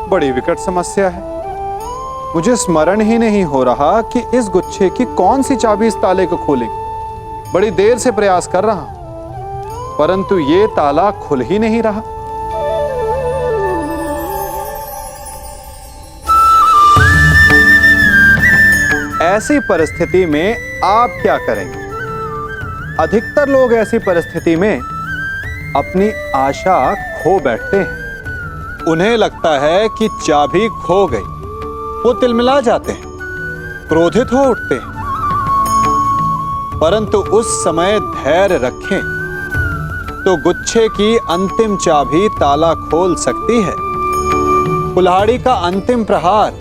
बड़ी विकट समस्या है। मुझे स्मरण ही नहीं हो रहा कि इस गुच्छे की कौन सी चाबी इस ताले को खोलेगी। बड़ी देर से प्रयास कर रहा हूं, परंतु ये ताला खुल ही नहीं रहा। ऐसी परिस्थिति में आप क्या करेंगे? अधिकतर लोग ऐसी परिस्थिति में अपनी आशा खो बैठते हैं। उन्हें लगता है कि चाबी खो गई। वो तिलमिला जाते हैं, क्रोधित हो उठते हैं। परंतु उस समय धैर्य रखें तो गुच्छे की अंतिम चाबी ताला खोल सकती है। कुल्हाड़ी का अंतिम प्रहार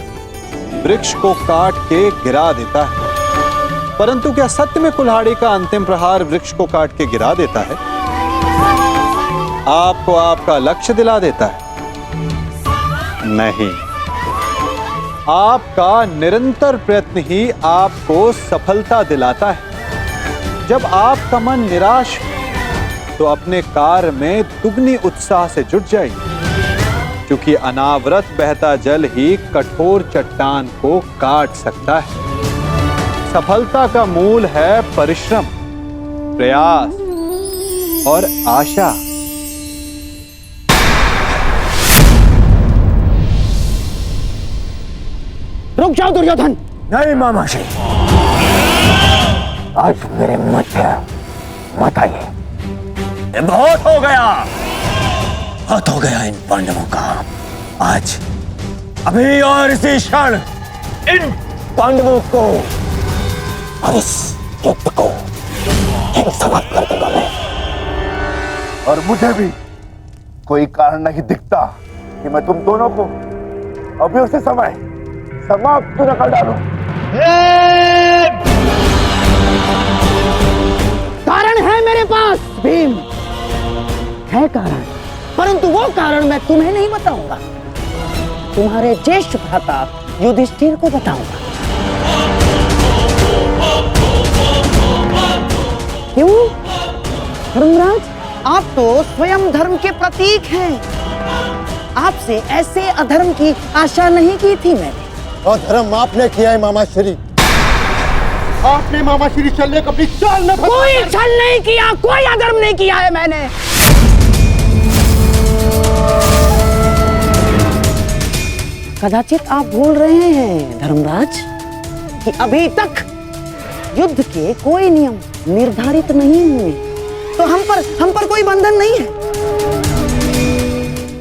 वृक्ष को काट के गिरा देता है, परंतु क्या सत्य में कुल्हाड़ी का अंतिम प्रहार वृक्ष को काट के गिरा देता है? आपको आपका लक्ष्य दिला देता है? नहीं, आपका निरंतर प्रयत्न ही आपको सफलता दिलाता है। जब आपका मन निराश हो तो अपने कार्य में दुगनी उत्साह से जुट जाइए, क्योंकि अनावरत बहता जल ही कठोर चट्टान को काट सकता है। सफलता का मूल है परिश्रम, प्रयास और आशा। रुक जाओ दुर्योधन। नहीं मामाश्री, आज मेरे मत आइए। बहुत हो गया इन पांडवों का। आज अभी और इसी क्षण इन पांडवों को और इस युद्ध को समाप्त कर दूंगा मैं। और मुझे भी कोई कारण नहीं दिखता कि मैं तुम दोनों को अभी उसी समय समाप्त न कर डालूं। कारण है मेरे पास भीम, है कारण, परंतु वो कारण मैं तुम्हें नहीं बताऊंगा, तुम्हारे ज्येष्ठ भ्राता युधिष्ठिर को बताऊंगा। क्यों धर्मराज, आप तो स्वयं धर्म के प्रतीक हैं। आपसे ऐसे अधर्म की आशा नहीं की थी मैंने। अधर्म आपने किया है मामाश्री। आपने मामाश्री चलने को अपनी चाल में कोई छल नहीं किया, कोई अधर्म नहीं किया है मैंने। कदाचित आप भूल रहे हैं धर्मराज कि अभी तक युद्ध के कोई नियम निर्धारित नहीं हुए, तो हम पर कोई बंधन नहीं है।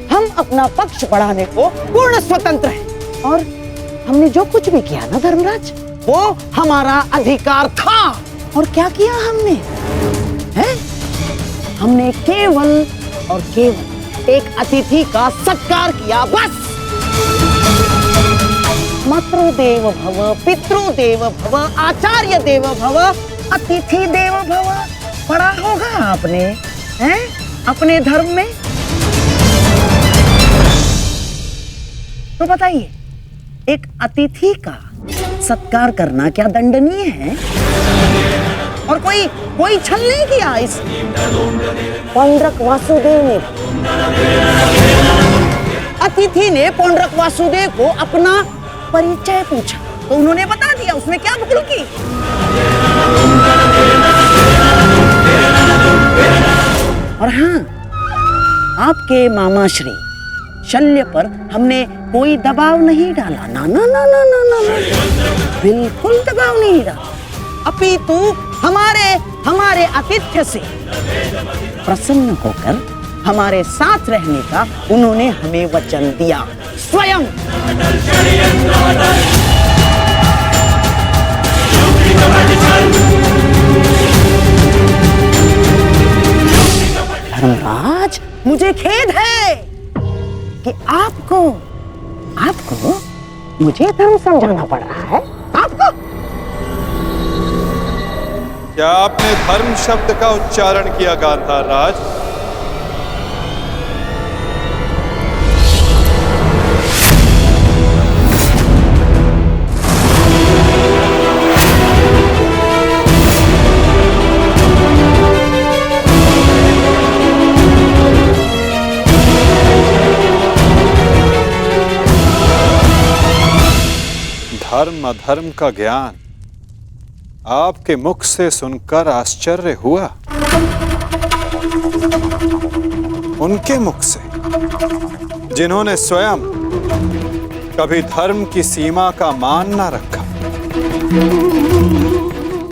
हम अपना पक्ष बढ़ाने को पूर्ण स्वतंत्र हैं, और हमने जो कुछ भी किया ना धर्मराज, वो हमारा अधिकार था। और क्या किया हमने? हमने केवल और केवल एक अतिथि का सत्कार किया, बस। मातृदेव भव, पितृदेव भव, आचार्य देव भव, अतिथि देव भव। पढ़ा होगा आपने, हैं? अपने धर्म में। तो बताइए, एक अतिथि का सत्कार करना क्या दंडनीय है? और कोई छल नहीं किया इस पौंड्रक वासुदेव ने। अतिथि ने पौंड्रक वासुदेव को अपना परिचय पूछा तो उन्होंने बता दिया। उसमें क्या भूल की? और हाँ, आपके मामाश्री शल्य पर हमने कोई दबाव नहीं डाला। ना ना ना ना ना ना, बिल्कुल दबाव नहीं डाला। अपितु हमारे आतिथ्य से प्रसन्न होकर हमारे साथ रहने का उन्होंने हमें वचन दिया स्वयं। धर्मराज, मुझे खेद है कि आपको मुझे धर्म समझाना पड़ रहा है। आपको क्या आपने धर्म शब्द का उच्चारण किया गांधार राज? धर्म अधर्म का ज्ञान आपके मुख से सुनकर आश्चर्य हुआ। उनके मुख से, जिन्होंने स्वयं कभी धर्म की सीमा का मान न रखा,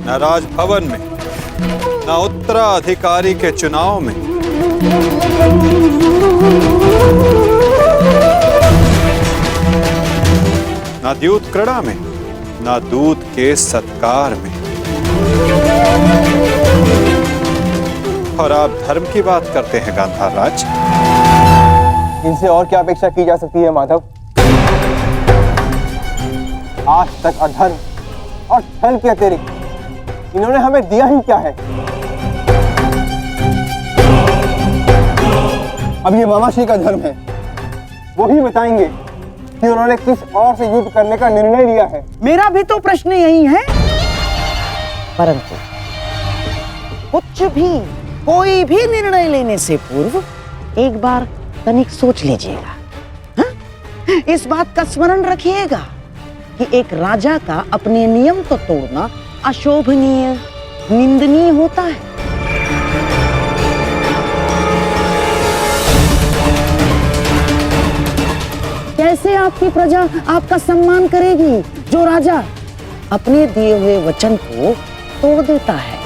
न राजभवन में, न उत्तराधिकारी के चुनाव में, न द्यूत क्रीड़ा में, न दूत के सत्कार में। और आप धर्म की बात करते हैं गांधार राज। इनसे और क्या अपेक्षा की जा सकती है माधव? आज तक अधर्म और छल के अतिरिक्त इन्होंने हमें दिया ही क्या है? अब ये मामाश्री का धर्म है, वो ही बताएंगे कि उन्होंने किस और से युद्ध करने का निर्णय लिया है। मेरा भी तो प्रश्न यही है। परंतु कुछ भी, कोई भी निर्णय लेने से पूर्व एक बार तनिक सोच लीजिएगा। हाँ? इस बात का स्मरण रखिएगा कि एक राजा का अपने नियम को तोड़ना अशोभनीय, निंदनीय होता है। कैसे आपकी प्रजा आपका सम्मान करेगी जो राजा अपने दिए हुए वचन को तोड़ देता है,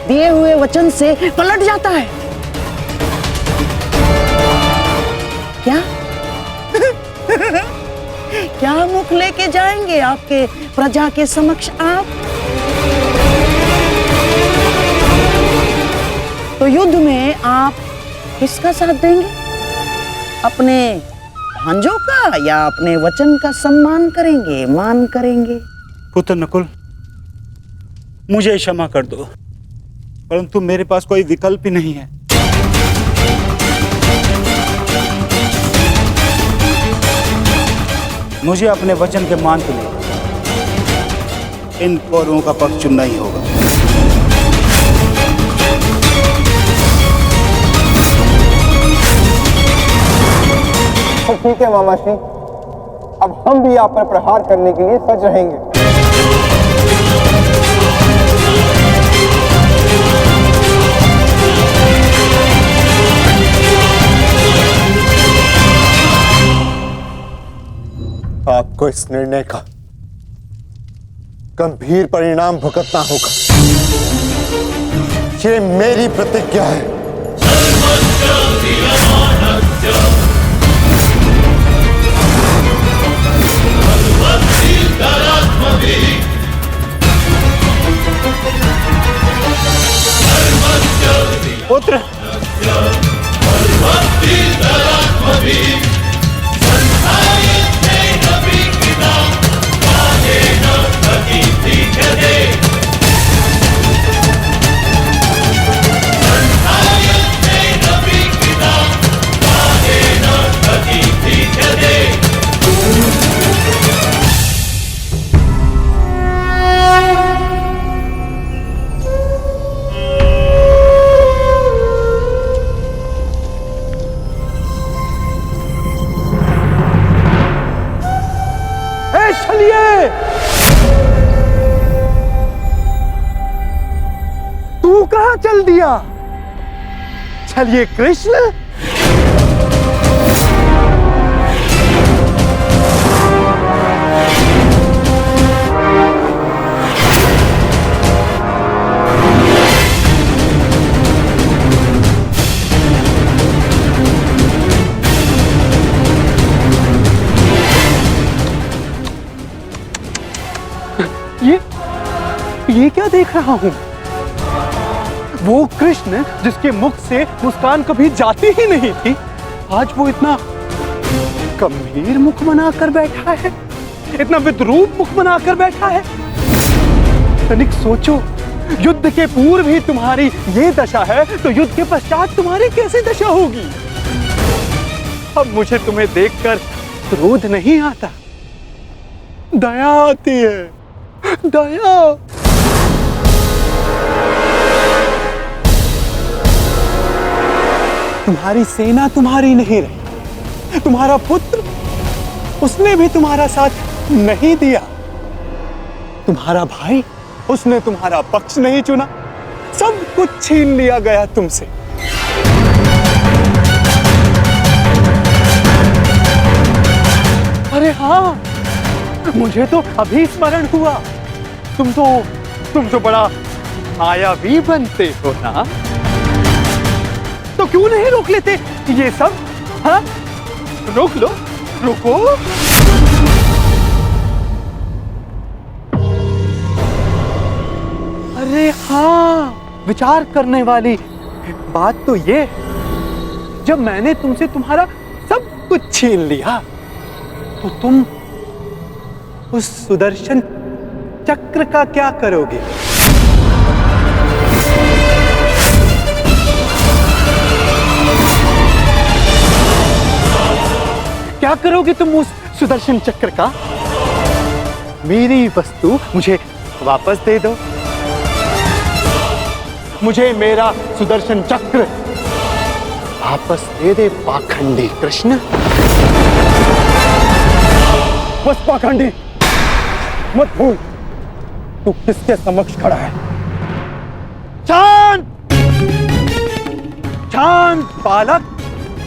दिए हुए वचन से पलट जाता है? क्या क्या मुख लेके जाएंगे आपके प्रजा के समक्ष आप? तो युद्ध में आप किसका साथ देंगे? अपने भांजों का या अपने वचन का सम्मान करेंगे, मान करेंगे? पुत्र नकुल, मुझे क्षमा कर दो, परंतु मेरे पास कोई विकल्प ही नहीं है। मुझे अपने वचन के मान के लिए इन कौरवों का पक्ष चुनना ही होगा। तो ठीक है मामाश्री, अब हम भी आप पर प्रहार करने के लिए सज रहेंगे। आपको इस निर्णय का गंभीर परिणाम भुगतना होगा। ये मेरी प्रतिज्ञा है। पुत्र, तू कहां चल दिया? चलिए कृष्ण। ये क्या देख रहा हूं? वो कृष्ण जिसके मुख से मुस्कान कभी जाती ही नहीं थी, आज वो इतना गंभीर मुख बनाकर बैठा है, इतना विद्रूप मुख बनाकर बैठा है। तनिक सोचो, युद्ध के पूर्व ही तुम्हारी ये दशा है, तो युद्ध के पश्चात तुम्हारी कैसी दशा होगी? अब मुझे तुम्हें देखकर क्रोध नहीं आता, दया आती है, दया। तुम्हारी सेना तुम्हारी नहीं रही, तुम्हारा पुत्र, उसने भी तुम्हारा साथ नहीं दिया। तुम्हारा भाई, उसने तुम्हारा पक्ष नहीं चुना, सब कुछ छीन लिया गया तुमसे। अरे हाँ, मुझे तो अभी स्मरण हुआ, तुम तो बड़ा मायावी बनते हो ना, तो क्यों नहीं रोक लेते ये सब? हाँ, रोक लो, रुको। अरे हाँ, विचार करने वाली बात तो ये, जब मैंने तुमसे तुम्हारा सब कुछ छीन लिया, तो तुम उस सुदर्शन चक्र का क्या करोगे? क्या करोगे तुम उस सुदर्शन चक्र का? मेरी वस्तु मुझे वापस दे दो, मुझे मेरा सुदर्शन चक्र वापस दे दे पाखंडी कृष्ण। बस पाखंडी, मत भूल तू किसके समक्ष खड़ा है। शांत, शांत बालक,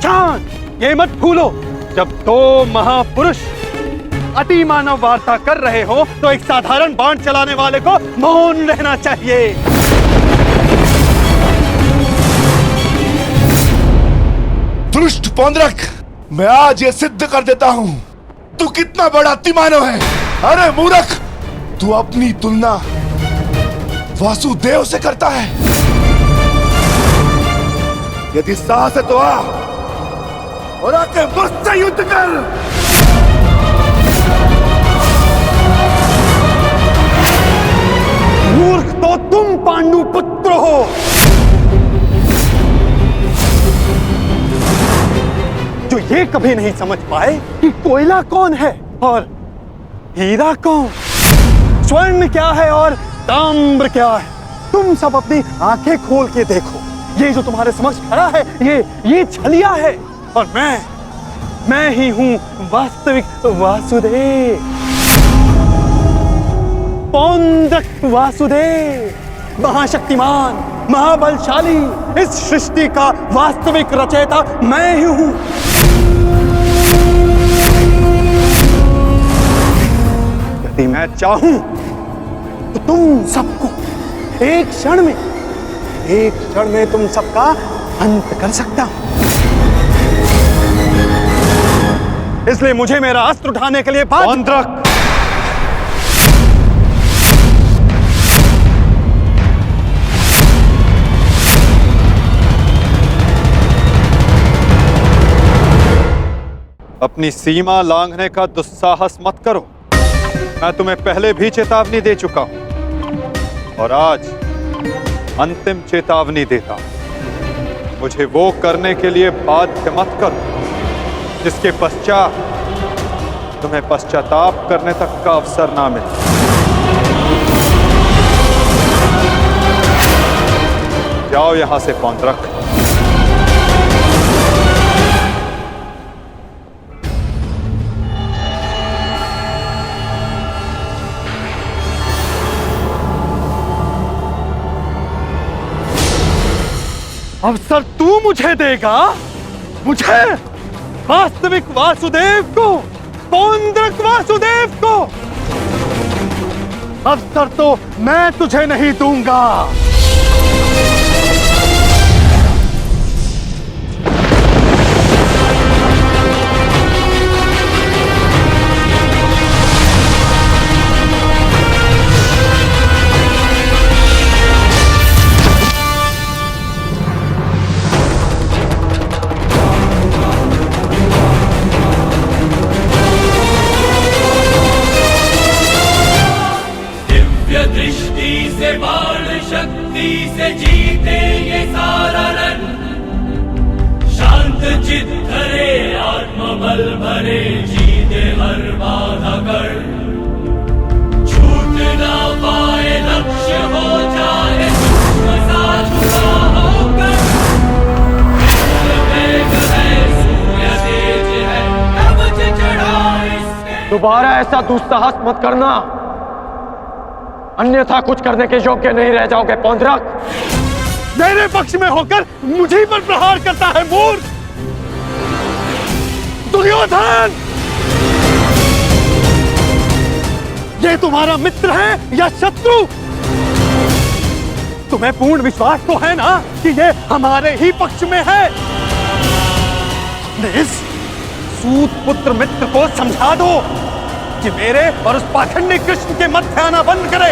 शांत। ये मत भूलो, जब दो महापुरुष अति मानव वार्ता कर रहे हो तो एक साधारण बाण चलाने वाले को मौन रहना चाहिए। दुष्ट पौंड्रक, मैं आज ये सिद्ध कर देता हूं तू कितना बड़ा अतिमानव है। अरे मूर्ख, तू अपनी तुलना वासुदेव से करता है। यदि साहस है तो आ और आके मुझसे युद्ध कर। मूर्ख तो तुम पांडु पुत्र हो। जो ये कभी नहीं समझ पाए कि कोयला कौन है और हीरा कौन, स्वर्ण क्या है और ताम्र क्या है। तुम सब अपनी आंखें खोल के देखो, ये जो तुम्हारे समक्ष खड़ा है ये छलिया है, और मैं ही हूं वास्तविक वासुदेव, पौंड्रक वासुदेव, महाशक्तिमान, महाबलशाली। इस सृष्टि का वास्तविक रचयिता मैं ही हूं। यदि मैं चाहूं तो तुम सबको एक क्षण में तुम सबका अंत कर सकता हूं। इसलिए मुझे मेरा अस्त्र उठाने के लिए पौंड्रक, अपनी सीमा लांघने का दुस्साहस मत करो। मैं तुम्हें पहले भी चेतावनी दे चुका हूं और आज अंतिम चेतावनी देता हूं। मुझे वो करने के लिए बाध्य मत करो जिसके पश्चात तुम्हें पश्चाताप करने तक का अवसर ना मिले। जाओ यहां से पौंड्रक। अवसर तू मुझे देगा, मुझे, वास्तविक वासुदेव को, पौंड्रक वासुदेव को। अवसर तो मैं तुझे नहीं दूंगा। शक्ति से जीते ये सारा रण, शांत चित धरे आत्मबल भरे, जीते हर बाधा कर, छूट ना पाए लक्ष्य हो जाए सूक्ष्म सा छुपा होकर, वेग है सूर्य तेज है कवच चढ़ा इसके। दोबारा ऐसा दुस्साहस मत करना, अन्यथा कुछ करने के योग्य नहीं रह जाओगे पौंद्रक। मेरे पक्ष में होकर मुझे पर प्रहार करता है मूर्ख दुर्योधन। ये तुम्हारा मित्र है या शत्रु? तुम्हें पूर्ण विश्वास तो है ना कि ये हमारे ही पक्ष में है? अपने इस सूत पुत्र मित्र को समझा दो कि मेरे और उस पाखंडी कृष्ण के मध्य आना बंद करे,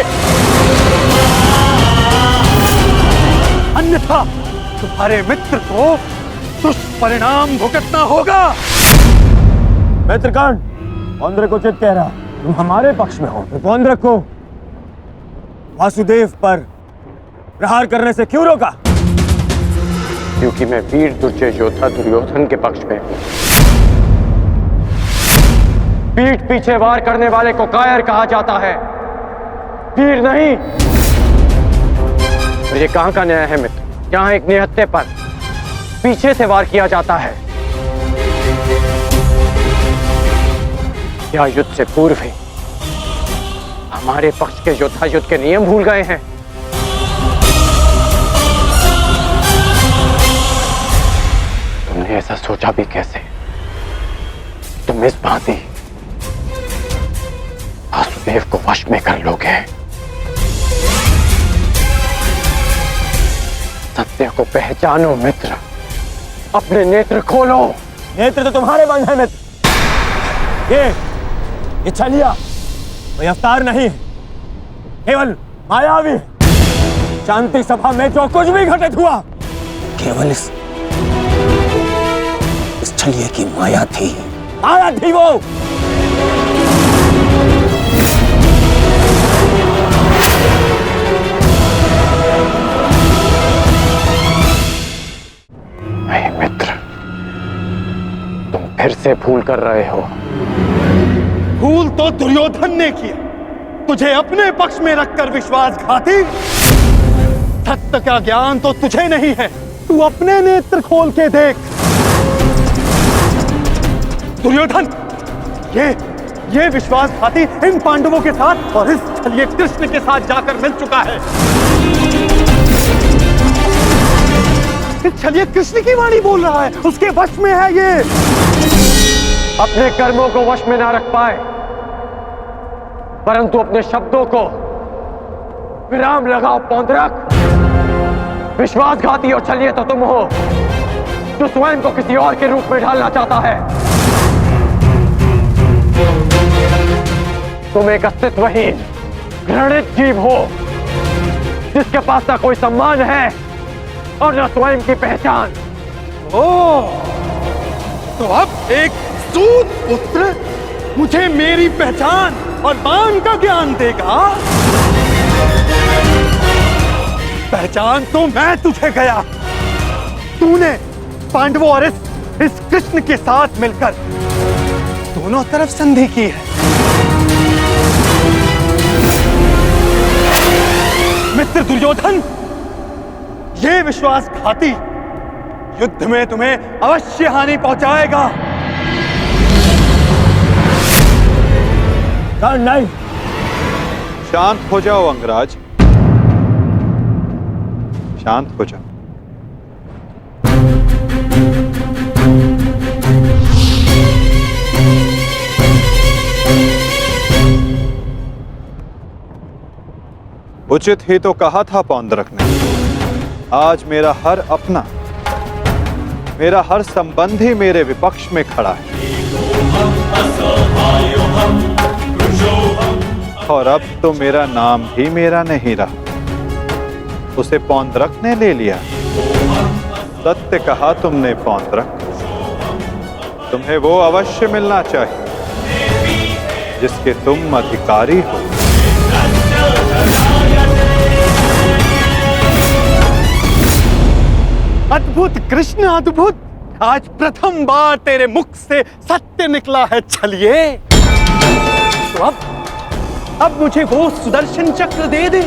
अन्यथा तुम्हारे मित्र को दुष्परिणाम भुगतना होगा। मित्रगण, पौंद्रक उचित कह रहा, तुम हमारे पक्ष में हो, तो पौंद्रक को वासुदेव पर प्रहार करने से क्यों रोका? क्योंकि मैं वीर दुर्जय योद्धा दुर्योधन के पक्ष में हूं। पीठ पीछे वार करने वाले को कायर कहा जाता है, वीर नहीं। और ये कहां का न्याय है मित्र? जहां एक निहत्थे पर पीछे से वार किया जाता है, क्या युद्ध से पूर्व ही हमारे पक्ष के योद्धा युद्ध के नियम भूल गए हैं? तुमने ऐसा सोचा भी कैसे? तुम इस भांति वासुदेव को वश में कर लोगे? सत्य को पहचानो मित्र, अपने नेत्र खोलो। नेत्र तो तुम्हारे बंद है मित्र। ये छलिया कोई अवतार नहीं है, केवल मायावी है। शांति सभा में जो कुछ भी घटित हुआ, केवल इस छलिए की माया थी। माया थी वो। नहीं मित्र, तुम फिर से भूल कर रहे हो। भूल तो दुर्योधन ने किया, तुझे अपने पक्ष में रखकर विश्वासघाती। सत्य का ज्ञान तो तुझे नहीं है, तू अपने नेत्र खोल के देख। दुर्योधन, ये विश्वासघाती इन पांडवों के साथ और इस छलिए कृष्ण के साथ जाकर मिल चुका है। इस छलिए कृष्ण की वाणी बोल रहा है, उसके वश में है ये। अपने कर्मों को वश में ना रख पाए, परंतु अपने शब्दों को विराम लगाओ पौंद्रक। विश्वासघाती और छलिए तो तुम हो, जो स्वयं को किसी और के रूप में ढालना चाहता है। तुम एक अस्तित्वहीन घृणित जीव हो, जिसके पास ना कोई सम्मान है और न स्वयं की पहचान। तो अब एक सूत पुत्र मुझे मेरी पहचान और मान का ज्ञान देगा? पहचान तो मैं तुझे गया। तूने पांडवों और इस कृष्ण के साथ मिलकर दोनों तरफ संधि की है। मित्र दुर्योधन, ये विश्वासघाती युद्ध में तुम्हें अवश्य हानि पहुंचाएगा। नहीं, शांत हो जाओ अंगराज, शांत हो जाओ। उचित ही तो कहा था पौंद्रक ने। आज मेरा हर अपना, मेरा हर संबंधी मेरे विपक्ष में खड़ा है, और अब तो मेरा नाम भी मेरा नहीं रहा, उसे पौंद्रक ने ले लिया। सत्य कहा तुमने पौंद्रक, तुम्हें वो अवश्य मिलना चाहिए जिसके तुम अधिकारी हो। अद्भुत कृष्ण, अद्भुत। आज प्रथम बार तेरे मुख से सत्य निकला है छलिए। तो अब मुझे वो सुदर्शन चक्र दे दे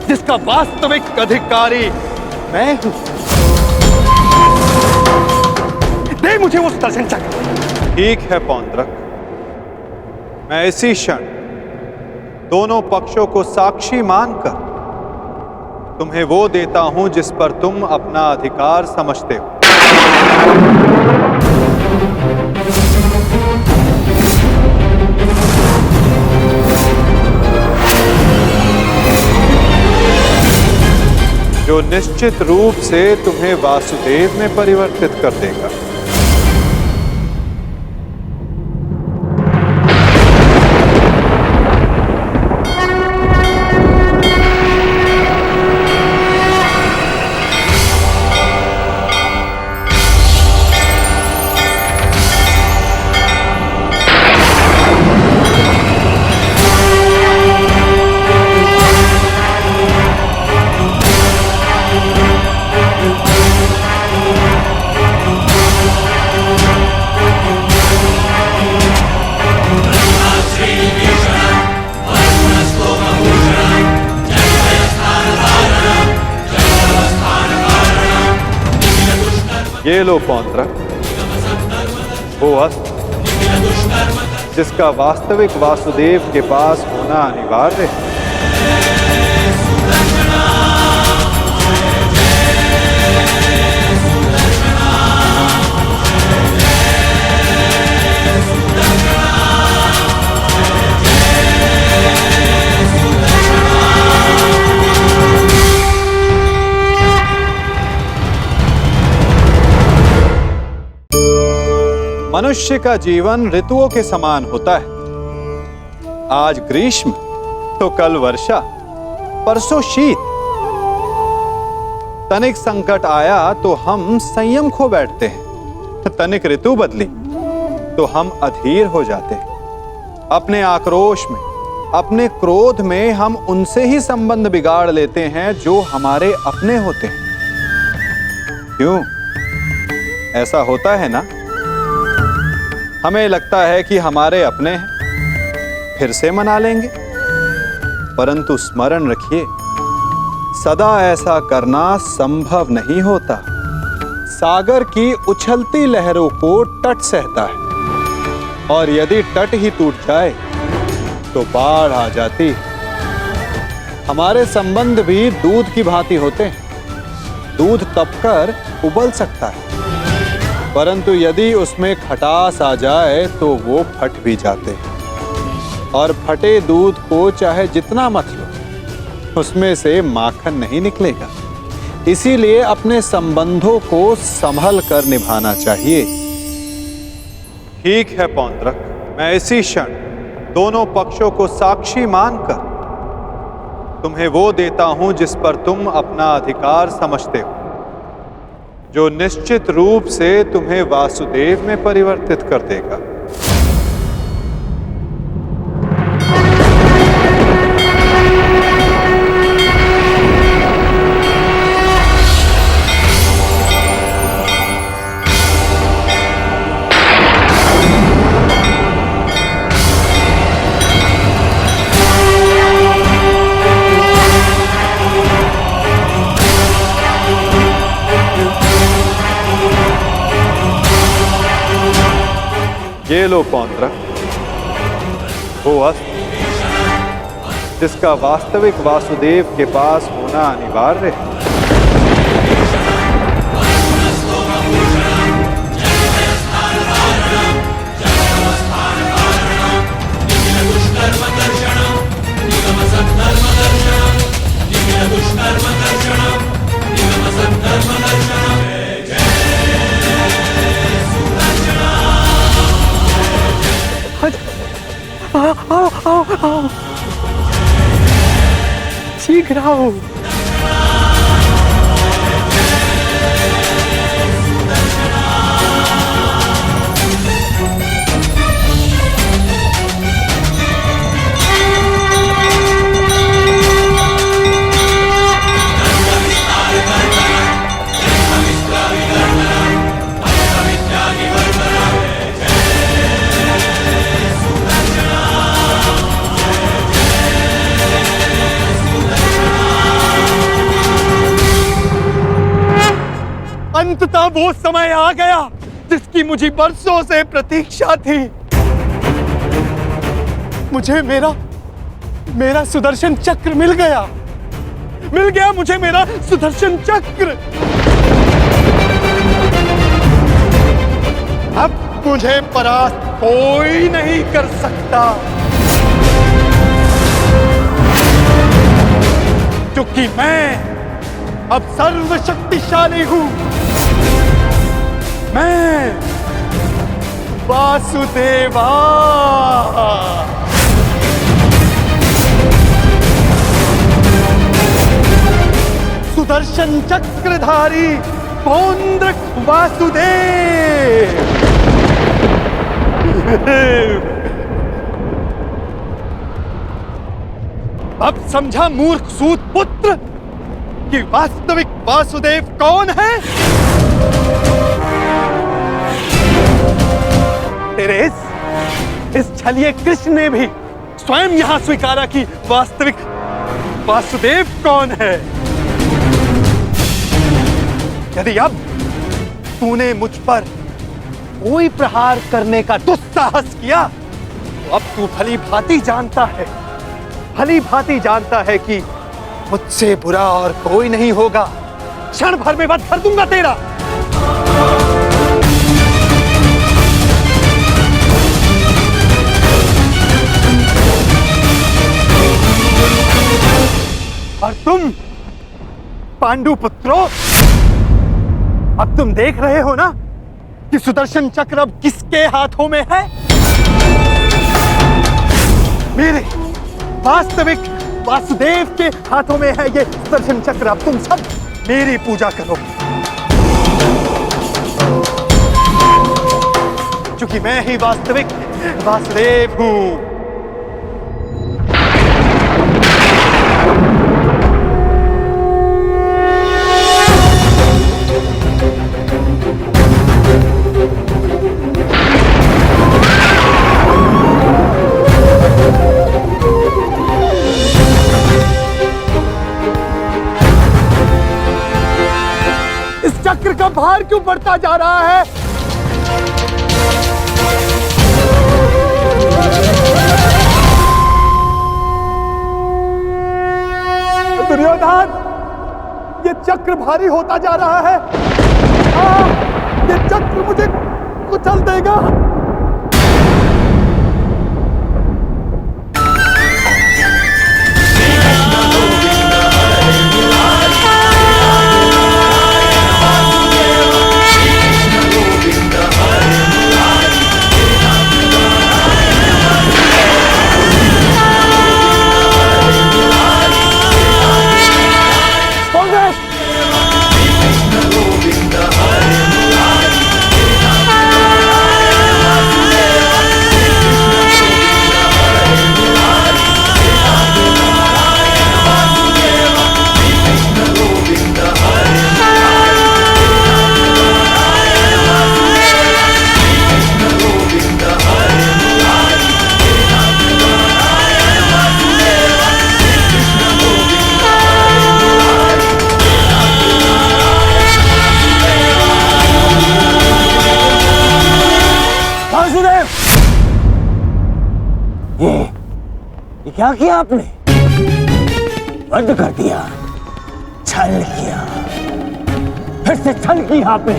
जिसका वास्तविक अधिकारी मैं हूं। दे मुझे वो सुदर्शन चक्र। ठीक है पौंद्रक, मैं इसी क्षण दोनों पक्षों को साक्षी मानकर तुम्हें वो देता हूं जिस पर तुम अपना अधिकार समझते हो। जो निश्चित रूप से तुम्हें वासुदेव में परिवर्तित कर देगा। ये लो पौंत्रक, वो अस्त्र जिसका वास्तविक वासुदेव के पास होना अनिवार्य है। मनुष्य का जीवन ऋतुओं के समान होता है। आज ग्रीष्म तो कल वर्षा, परसों शीत। तनिक संकट आया तो हम संयम खो बैठते हैं, तनिक ऋतु बदली तो हम अधीर हो जाते हैं। अपने आक्रोश में, अपने क्रोध में हम उनसे ही संबंध बिगाड़ लेते हैं जो हमारे अपने होते हैं। क्यों ऐसा होता है ना? हमें लगता है कि हमारे अपने हैं, फिर से मना लेंगे, परंतु स्मरण रखिए, सदा ऐसा करना संभव नहीं होता। सागर की उछलती लहरों को तट सहता है, और यदि तट ही टूट जाए तो बाढ़ आ जाती है। हमारे संबंध भी दूध की भांति होते हैं। दूध तपकर उबल सकता है, परंतु यदि उसमें खटास आ जाए तो वो फट भी जाते हैं। और फटे दूध को चाहे जितना मत लो, उसमें से माखन नहीं निकलेगा। इसीलिए अपने संबंधों को संभल कर निभाना चाहिए। ठीक है पौंत्रक, मैं इसी क्षण दोनों पक्षों को साक्षी मानकर तुम्हें वो देता हूं जिस पर तुम अपना अधिकार समझते हो, जो निश्चित रूप से तुम्हें वासुदेव में परिवर्तित कर देगा। ये लो पौंत्रक, वो अस्त्र जिसका वास्तविक वासुदेव के पास होना अनिवार्य है। आओ, शीघ्र आओ। अंततः वो समय आ गया जिसकी मुझे बरसों से प्रतीक्षा थी। मुझे मेरा मेरा सुदर्शन चक्र मिल गया मुझे मेरा सुदर्शन चक्र। अब मुझे परास्त कोई नहीं कर सकता, क्योंकि मैं अब सर्वशक्तिशाली हूं। मैं वासुदेवा। सुदर्शन चक्रधारी पौंड्रक वासुदेव। अब समझा मूर्ख सूत पुत्र कि वास्तविक वासुदेव कौन है? तेरे इस छलिए कृष्ण ने भी स्वयं यहां स्वीकारा कि वास्तविक वासुदेव कौन है। यदि अब तूने मुझ पर कोई प्रहार करने का दुस्साहस किया तो अब तू भली भांति जानता है कि मुझसे बुरा और कोई नहीं होगा। क्षण भर में वध कर दूंगा तेरा। और तुम पांडु पुत्रों, अब तुम देख रहे हो ना कि सुदर्शन चक्र अब किसके हाथों में है? मेरे वास्तविक वासुदेव के हाथों में है ये सुदर्शन चक्र। अब तुम सब मेरी पूजा करो, क्योंकि मैं ही वास्तविक वासुदेव हूं। चक्र का भार क्यों बढ़ता जा रहा है? दुर्योधन, ये चक्र भारी होता जा रहा है। ये चक्र मुझे कुचल देगा। ये क्या किया आपने? वध कर दिया, छल किया, फिर से छल किया आपने।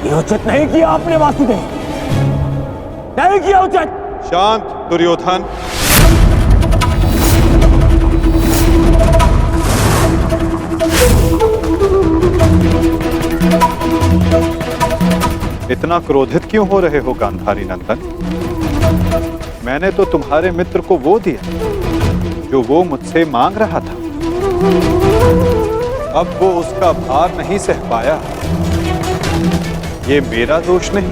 ये उचित नहीं किया आपने वासुदेव, नहीं किया उचित। शांत दुर्योधन। इतना क्रोधित क्यों हो रहे हो गांधारी नंदन? मैंने तो तुम्हारे मित्र को वो दिया जो वो मुझसे मांग रहा था। अब वो उसका भार नहीं सह पाया, ये मेरा दोष नहीं।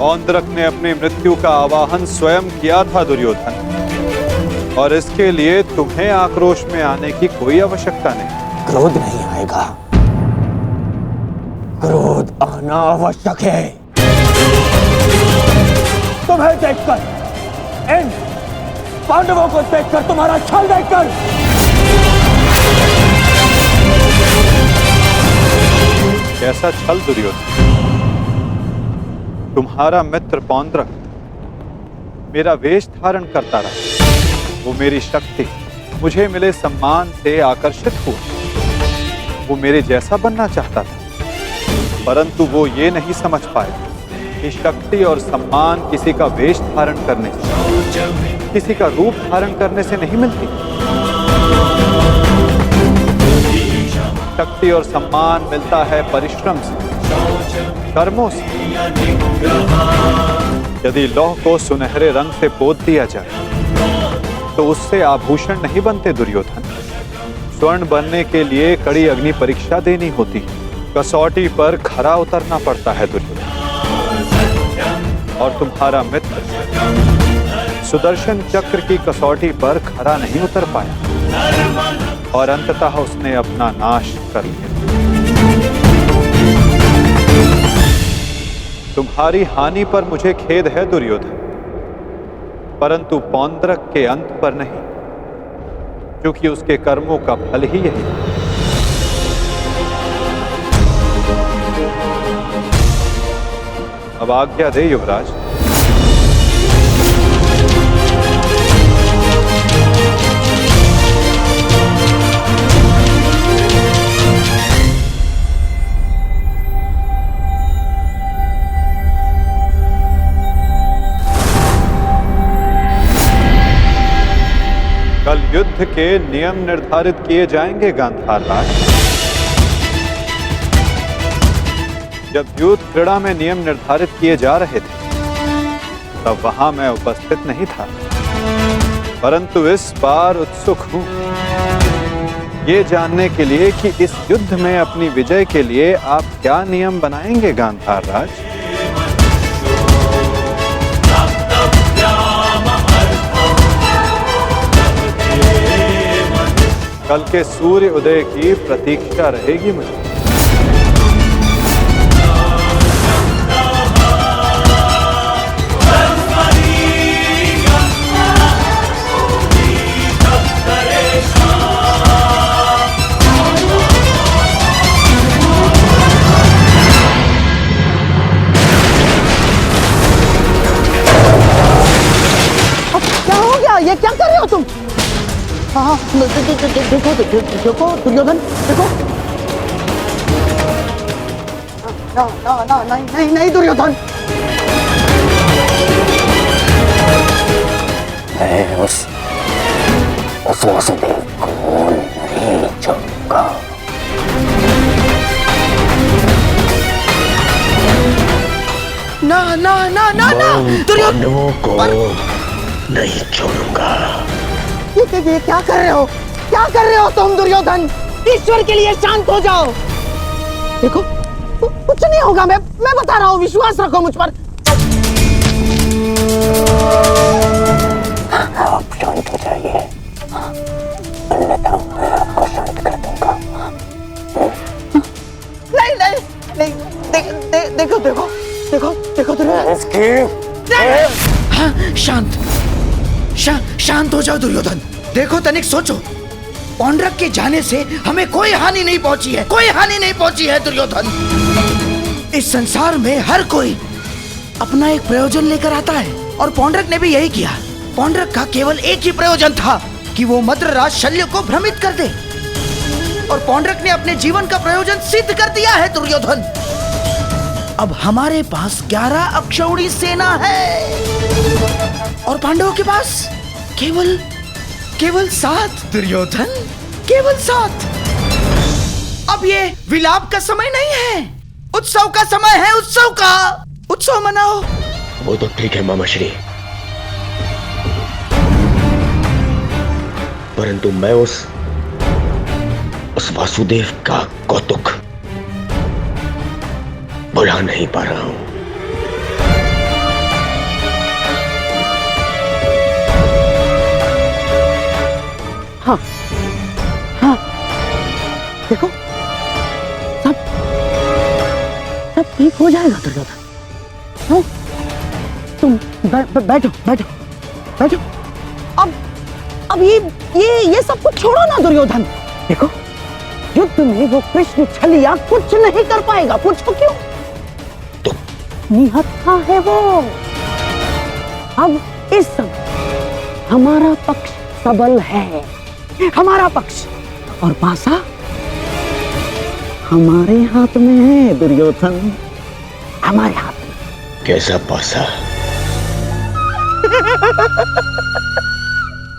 औंद्रक ने अपनी मृत्यु का आवाहन स्वयं किया था दुर्योधन, और इसके लिए तुम्हें आक्रोश में आने की कोई आवश्यकता नहीं। क्रोध नहीं आएगा, क्रोध आना आवश्यक है। तुम्हें देखकर, इन पांडवों को देखकर, तुम्हारा छल देखकर कैसा छल दुर्योधन! तुम्हारा मित्र पौंड्रक मेरा वेश धारण करता रहा, वो मेरी शक्ति, मुझे मिले सम्मान से आकर्षित हुआ। वो मेरे जैसा बनना चाहता था, परंतु वो ये नहीं समझ पाया कि शक्ति और सम्मान किसी का वेश धारण करने से, किसी का रूप धारण करने से नहीं मिलती। शक्ति और सम्मान मिलता है परिश्रम से, कर्मों से। यदि लौह को सुनहरे रंग से पोत दिया जाए तो उससे आभूषण नहीं बनते दुर्योधन। स्वर्ण बनने के लिए कड़ी अग्नि परीक्षा देनी होती है, कसौटी पर खरा उतरना पड़ता है दुर्योधन। और तुम्हारा मित्र सुदर्शन चक्र की कसौटी पर खरा नहीं उतर पाया और अंततः उसने अपना नाश कर लिया। तुम्हारी हानि पर मुझे खेद है दुर्योधन, परंतु पौंड्रक के अंत पर नहीं, क्योंकि उसके कर्मों का फल ही यही है। अब आज्ञा दे युवराज। कल युद्ध के नियम निर्धारित किए जाएंगे गांधार राज। जब युद्ध क्रीड़ा में नियम निर्धारित किए जा रहे थे तब वहां मैं उपस्थित नहीं था, परंतु इस बार उत्सुक हूं ये जानने के लिए कि इस युद्ध में अपनी विजय के लिए आप क्या नियम बनाएंगे गांधार राज। कल के सूर्य उदय की प्रतीक्षा रहेगी मुझे। क्या हो गया? ये क्या कर रहे हो तुम? हाँ, देखो दुर्योधन, देखो। नहीं दुर्योधन। मैं उस वासुदेव को नहीं छोड़ूंगा। ना दुर्योधन को नहीं छोड़ूंगा। ये क्या कर रहे हो? क्या कर रहे हो तुम दुर्योधन? ईश्वर के लिए शांत हो जाओ। देखो कुछ नहीं होगा, मैं बता रहा हूँ, विश्वास रखो मुझ पर। आप शांत हो जाइए, अन्यथा मैं आपको शांत कर दूंगा। नहीं, देखो शांत हो जाओ दुर्योधन। देखो तनिक सोचो, पौंड्रक के जाने से हमें कोई हानि नहीं पहुंची है दुर्योधन। इस संसार में हर कोई अपना एक प्रयोजन लेकर आता है और पौंड्रक ने भी यही किया। पौंड्रक का केवल एक ही प्रयोजन था कि वो मद्रराज शल्य को भ्रमित कर दे, और पौंड्रक ने अपने जीवन का प्रयोजन सिद्ध कर दिया है दुर्योधन। अब हमारे पास 11 अक्षौणी सेना है और पांडवों के पास केवल 7 दुर्योधन, केवल 7। अब ये विलाप का समय नहीं है, उत्सव का समय है। उत्सव मनाओ। वो तो ठीक है मामाश्री, परंतु मैं उस वासुदेव का कौतुक भुला नहीं पा रहा हूं। हाँ, देखो सब ठीक हो जाएगा दुर्योधन। हाँ, तुम बैठो। अब ये सब कुछ छोड़ो ना दुर्योधन। देखो युद्ध में वो कृष्ण छलिया कुछ नहीं कर पाएगा। पूछो क्यों? निहत्था है वो। अब इस समय हमारा पक्ष सबल है, हमारा पक्ष, और पासा हमारे हाथ में है दुर्योधन, हमारे हाथ में। कैसा पासा?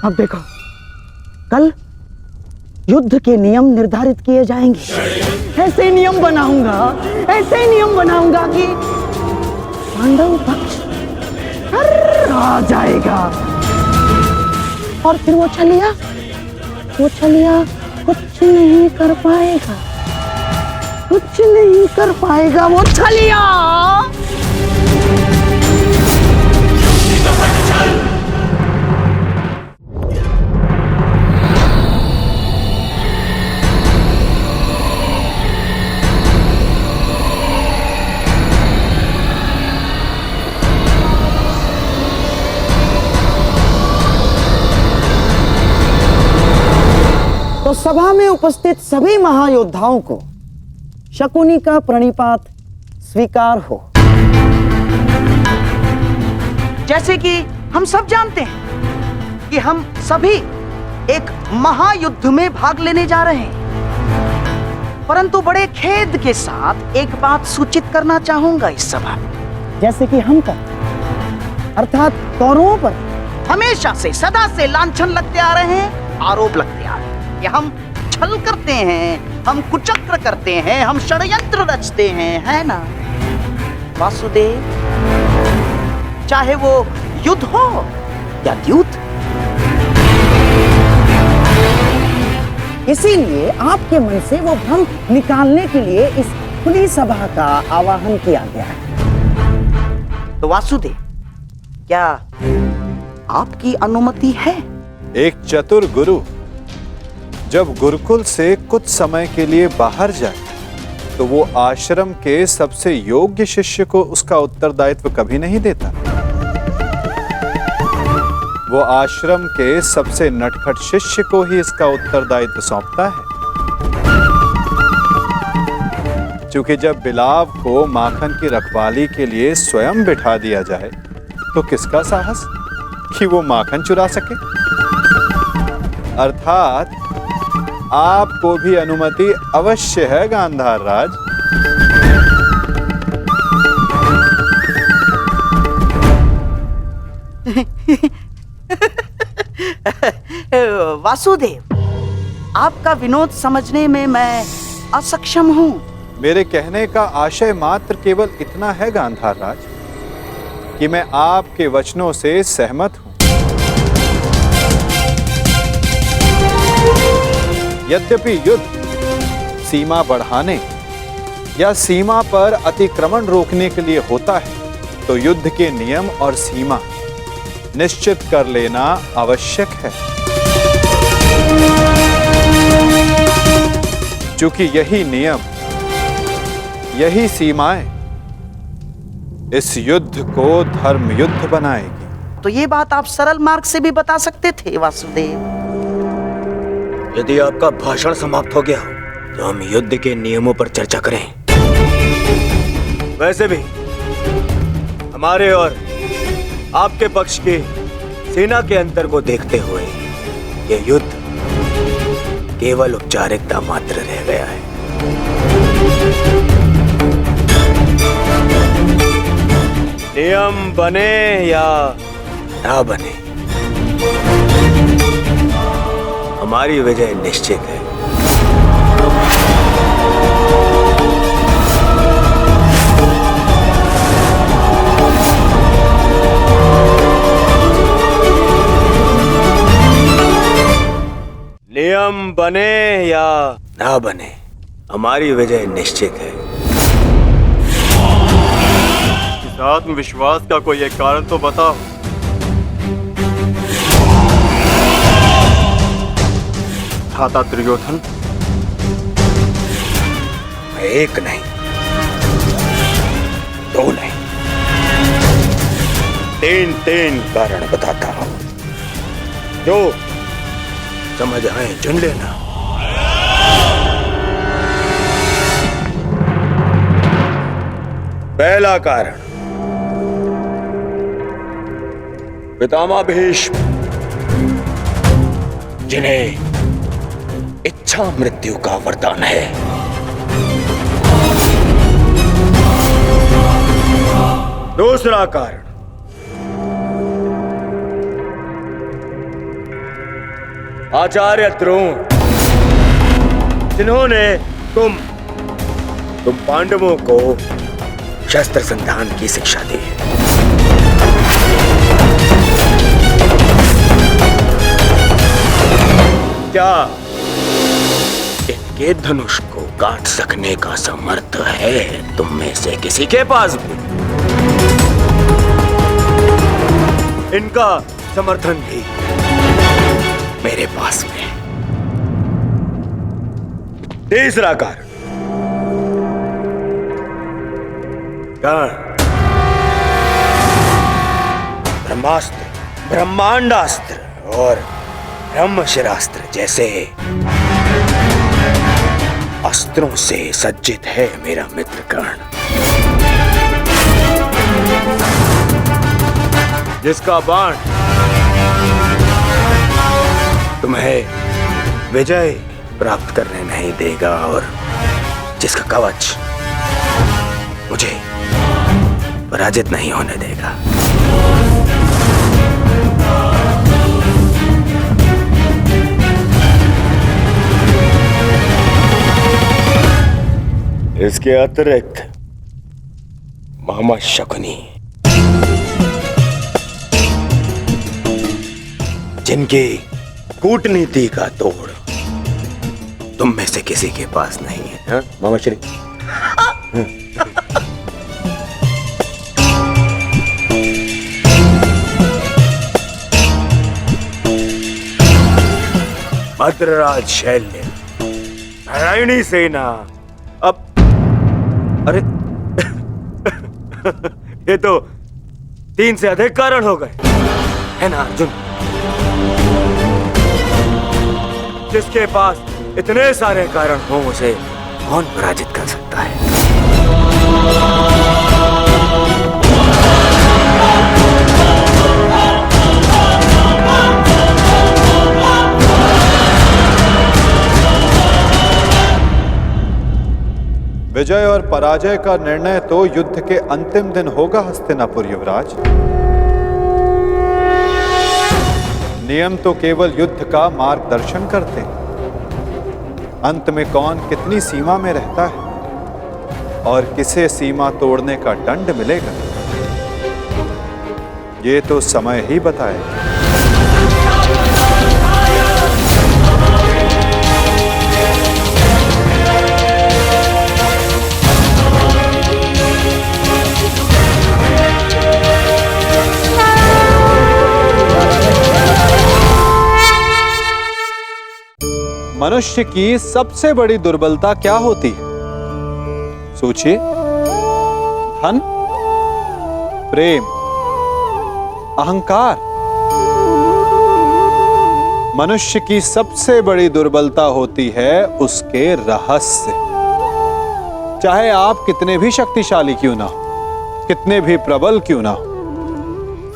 अब देखो, कल युद्ध के नियम निर्धारित किए जाएंगे। ऐसे नियम बनाऊंगा कि पांडव पक्ष आ जाएगा। और फिर वो छलिया कुछ नहीं कर पाएगा, वो छलिया। तो सभा में उपस्थित सभी महायोद्धाओं को शकुनी का प्रणिपात स्वीकार हो। जैसे कि हम सब जानते हैं कि हम सभी एक महायुद्ध में भाग लेने जा रहे हैं, परंतु बड़े खेद के साथ एक बात सूचित करना चाहूंगा इस सभा में। जैसे कि हम अर्थात कौरवों पर हमेशा से सदा से लांछन लगते आ रहे हैं, आरोप लगते आ रहे हैं कि हम छल करते हैं, हम कुचक्र करते हैं, हम षड्यंत्र रचते हैं, है ना वासुदेव? चाहे वो युद्ध हो या द्यूत। इसीलिए आपके मन से वो भ्रम निकालने के लिए इस खुली सभा का आवाहन किया गया है। तो वासुदेव, क्या आपकी अनुमति है? एक चतुर गुरु जब गुरुकुल से कुछ समय के लिए बाहर जाए तो वो आश्रम के सबसे योग्य शिष्य को उसका उत्तरदायित्व कभी नहीं देता। वो आश्रम के सबसे नटखट शिष्य को ही इसका उत्तरदायित्व सौंपता है। क्योंकि जब बिलाव को माखन की रखवाली के लिए स्वयं बिठा दिया जाए तो किसका साहस कि वो माखन चुरा सके। अर्थात आपको भी अनुमति अवश्य है गांधार राज। वासुदेव, आपका विनोद समझने में मैं असक्षम हूं। मेरे कहने का आशय मात्र केवल इतना है गांधार राज कि मैं आपके वचनों से सहमत हूं। यद्यपि युद्ध सीमा बढ़ाने या सीमा पर अतिक्रमण रोकने के लिए होता है, तो युद्ध के नियम और सीमा निश्चित कर लेना आवश्यक है। क्योंकि यही नियम, यही सीमाएं इस युद्ध को धर्म युद्ध बनाएगी। तो ये बात आप सरल मार्ग से भी बता सकते थे वासुदेव। यदि आपका भाषण समाप्त हो गया तो हम युद्ध के नियमों पर चर्चा करें। वैसे भी हमारे और आपके पक्ष की सेना के अंतर को देखते हुए यह युद्ध केवल औपचारिकता मात्र रह गया है। नियम बने या ना बने, हमारी विजय निश्चित है। नियम बने या ना बने, हमारी विजय निश्चित है। इस आत्मविश्वास का कोई एक कारण तो बताओ। था दुर्योधन, मैं एक नहीं, दो नहीं, तीन कारण बताता हूं, जो समझ आए चुन लेना। पहला कारण, पितामह भीष्म जिन्हें इच्छा मृत्यु का वरदान है। दूसरा कारण, आचार्य द्रोण जिन्होंने तुम पांडवों को शस्त्र संधान की शिक्षा दी। क्या इनके धनुष को काट सकने का समर्थ है तुम में से किसी के पास भी? इनका समर्थन भी मेरे पास में। तीसरा कारण, ब्रह्मास्त्र, ब्रह्मांडास्त्र और ब्रह्मशिरास्त्र जैसे अस्त्रों से सज्जित है मेरा मित्र कर्ण, जिसका बाण तुम्हें विजय प्राप्त करने नहीं देगा और जिसका कवच मुझे पराजित नहीं होने देगा। इसके अतिरिक्त मामा शकुनी जिनकी कूटनीति का तोड़ तुम में से किसी के पास नहीं है। हाँ? मामा श्री भद्रराज शैल्य, नारायणी सेना, अब अरे ये तो 3 से अधिक कारण हो गए, है ना अर्जुन? जिसके पास इतने सारे कारण हो उसे कौन पराजित कर सकता है? विजय और पराजय का निर्णय तो युद्ध के अंतिम दिन होगा हस्तिनापुर युवराज। नियम तो केवल युद्ध का मार्गदर्शन करते हैं। अंत में कौन कितनी सीमा में रहता है और किसे सीमा तोड़ने का दंड मिलेगा, ये तो समय ही बताएगा। मनुष्य की सबसे बड़ी दुर्बलता क्या होती है? सोचिए। धन, प्रेम, अहंकार। मनुष्य की सबसे बड़ी दुर्बलता होती है उसके रहस्य। चाहे आप कितने भी शक्तिशाली क्यों ना हो, कितने भी प्रबल क्यों ना हो,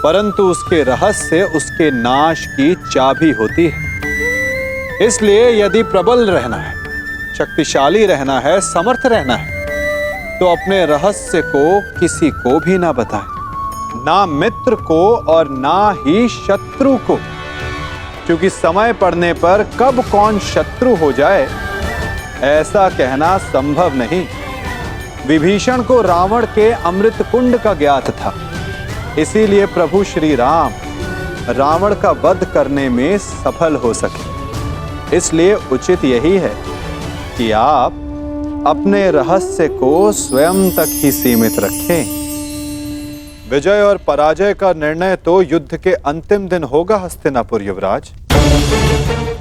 परंतु उसके रहस्य उसके नाश की चाबी होती है। इसलिए यदि प्रबल रहना है, शक्तिशाली रहना है, समर्थ रहना है, तो अपने रहस्य को किसी को भी ना बताएं, ना मित्र को और ना ही शत्रु को, क्योंकि समय पड़ने पर कब कौन शत्रु हो जाए ऐसा कहना संभव नहीं। विभीषण को रावण के अमृत कुंड का ज्ञात था, इसीलिए प्रभु श्री राम रावण का वध करने में सफल हो सके। इसलिए उचित यही है कि आप अपने रहस्य को स्वयं तक ही सीमित रखें। विजय और पराजय का निर्णय तो युद्ध के अंतिम दिन होगा हस्तिनापुर युवराज।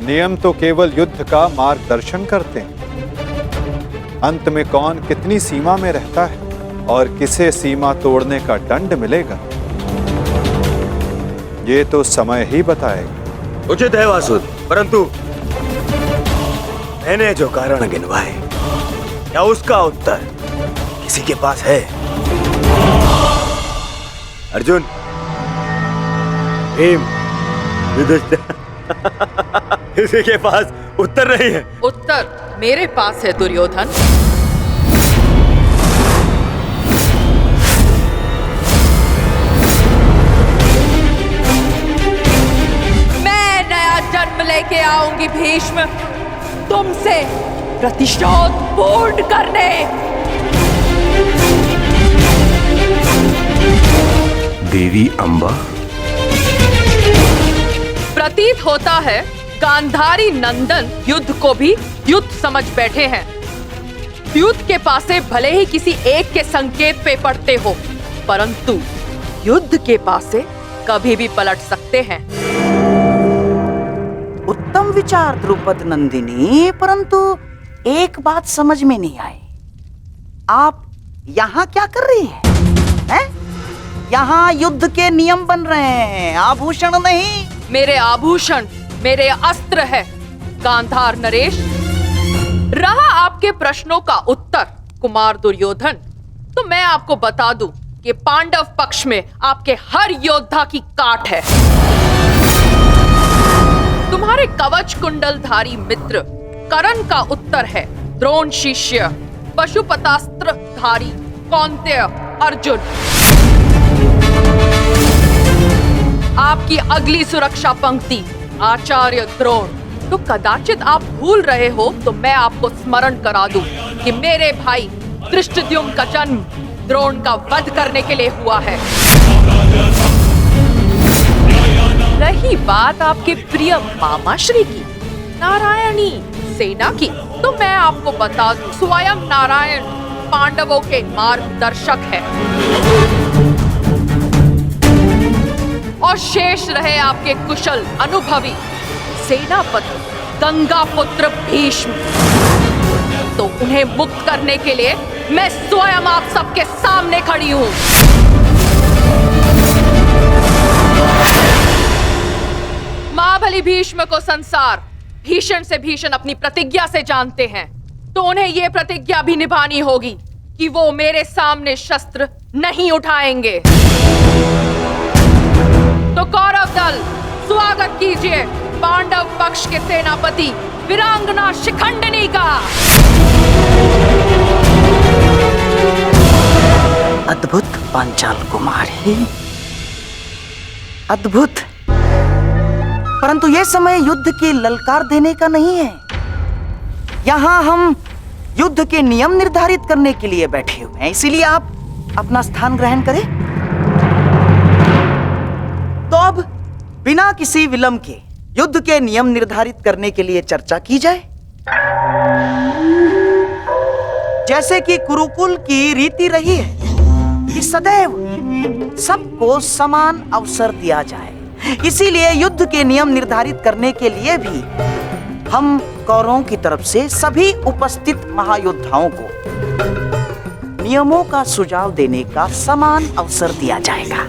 नियम तो केवल युद्ध का मार्गदर्शन करते हैं। अंत में कौन कितनी सीमा में रहता है और किसे सीमा तोड़ने का दंड मिलेगा, ये तो समय ही बताएगा। उचित है वासुद, परंतु मैंने जो कारण गिनवाए, क्या उसका उत्तर किसी के पास है? अर्जुन, भीम, युधिष्ठिर, किसी के पास उत्तर नहीं है। उत्तर मेरे पास है दुर्योधन। मैं नया जन्म लेके आऊंगी भीष्म, तुमसे प्रतिशोध पूर्ण करने। देवी अंबा, प्रतीत होता है गांधारी नंदन युद्ध को भी युद्ध समझ बैठे हैं। युद्ध के पासे भले ही किसी एक के संकेत पे पड़ते हो, परंतु युद्ध के पासे कभी भी पलट सकते हैं। उत्तम विचार द्रुपद नंदिनी, परंतु एक बात समझ में नहीं आई। आप यहाँ क्या कर रही हैं? यहाँ युद्ध के नियम बन रहे हैं, आभूषण नहीं। मेरे आभूषण मेरे अस्त्र है गांधार नरेश। रहा आपके प्रश्नों का उत्तर कुमार दुर्योधन, तो मैं आपको बता दूं कि पांडव पक्ष में आपके हर योद्धा की काट है। तुम्हारे कवच कुंडलधारी मित्र कर्ण का उत्तर है द्रोण शिष्य पशुपतास्त्रधारी कौन्तेय अर्जुन। आपकी अगली सुरक्षा पंक्ति आचार्य द्रोण। तो कदाचित आप भूल रहे हो तो मैं आपको स्मरण करा दूं कि मेरे भाई धृष्टद्युम्न का जन्म द्रोण का वध करने के लिए हुआ है। रही बात आपके प्रिय मामाश्री की, नारायणी सेना की, तो मैं आपको बता दूं स्वयं नारायण पांडवों के मार्गदर्शक है। और शेष रहे आपके कुशल अनुभवी सेनापति गंगा पुत्र भीष्म, तो उन्हें मुक्त करने के लिए मैं स्वयं आप सबके सामने खड़ी हूं। महाबली भीष्म को संसार भीषण से भीषण अपनी प्रतिज्ञा से जानते हैं, तो उन्हें यह प्रतिज्ञा भी निभानी होगी कि वो मेरे सामने शस्त्र नहीं उठाएंगे। तो कौरव दल स्वागत कीजिए पांडव पक्ष के सेनापति वीरांगना शिखंडिनी का। अद्भुत पांचाल कुमारी, अद्भुत। परंतु यह समय युद्ध की ललकार देने का नहीं है। यहाँ हम युद्ध के नियम निर्धारित करने के लिए बैठे हुए हैं, इसीलिए आप अपना स्थान ग्रहण करें। तो अब बिना किसी विलंब के युद्ध के नियम निर्धारित करने के लिए चर्चा की जाए। जैसे कि कुरुकुल की रीति रही है कि सदैव सबको समान अवसर दिया जाए, इसीलिए युद्ध के नियम निर्धारित करने के लिए भी हम कौरवों की तरफ से सभी उपस्थित महायोद्धाओं को नियमों का सुझाव देने का समान अवसर दिया जाएगा।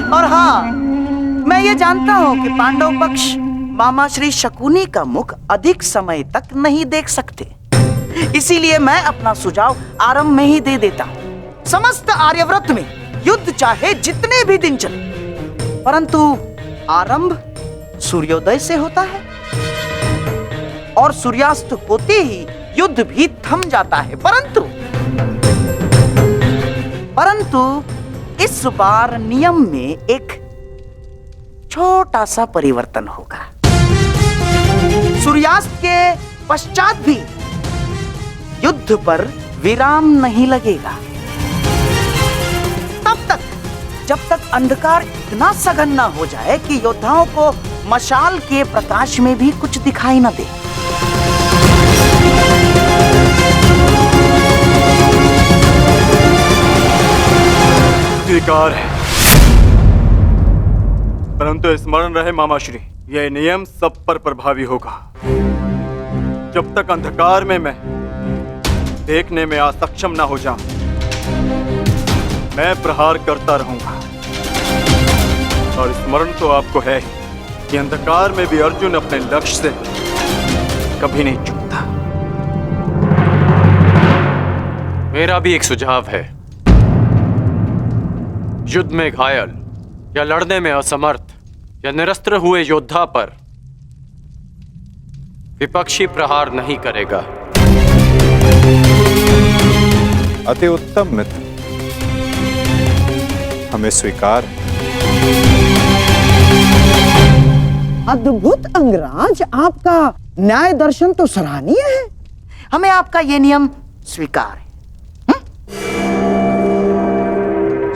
और हाँ, मैं ये जानता हूं कि पांडव पक्ष मामा श्री शकुनी का मुख अधिक समय तक नहीं देख सकते, इसीलिए मैं अपना सुझाव आरंभ में ही दे देता हूं। समस्त आर्यव्रत में युद्ध चाहे जितने भी दिन चले, परंतु आरंभ सूर्योदय से होता है और सूर्यास्त होते ही युद्ध भी थम जाता है। परंतु इस बार नियम में एक छोटा सा परिवर्तन होगा। सूर्यास्त के पश्चात भी युद्ध पर विराम नहीं लगेगा, तब तक जब तक अंधकार इतना सघन न हो जाए कि योद्धाओं को मशाल के प्रकाश में भी कुछ दिखाई न दे। स्वीकार है, परंतु स्मरण रहे मामाश्री, यह नियम सब पर प्रभावी होगा। जब तक अंधकार में मैं देखने में असक्षम न हो जाऊं, मैं प्रहार करता रहूंगा। और स्मरण तो आपको है कि अंधकार में भी अर्जुन अपने लक्ष्य से कभी नहीं चूकता। मेरा भी एक सुझाव है। युद्ध में घायल या लड़ने में असमर्थ या निरस्त्र हुए योद्धा पर विपक्षी प्रहार नहीं करेगा। अति उत्तम मित्र, हमें स्वीकार है। अद्भुत अंगराज, आपका न्याय दर्शन तो सराहनीय है। हमें आपका ये नियम स्वीकार है।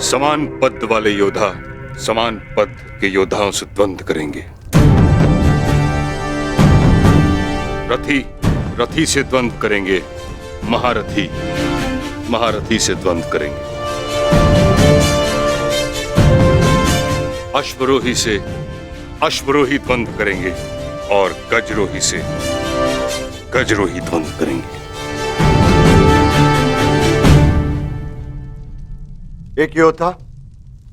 समान पद वाले योद्धा समान पद के योद्धाओं से द्वंद्व करेंगे। रथी रथी से द्वंद्व करेंगे, महारथी महारथी से द्वंद्व करेंगे, अश्वरोही से अश्वरोही द्वंद्व करेंगे और गजरोही से गजरोही द्वंद्व करेंगे। एक योद्धा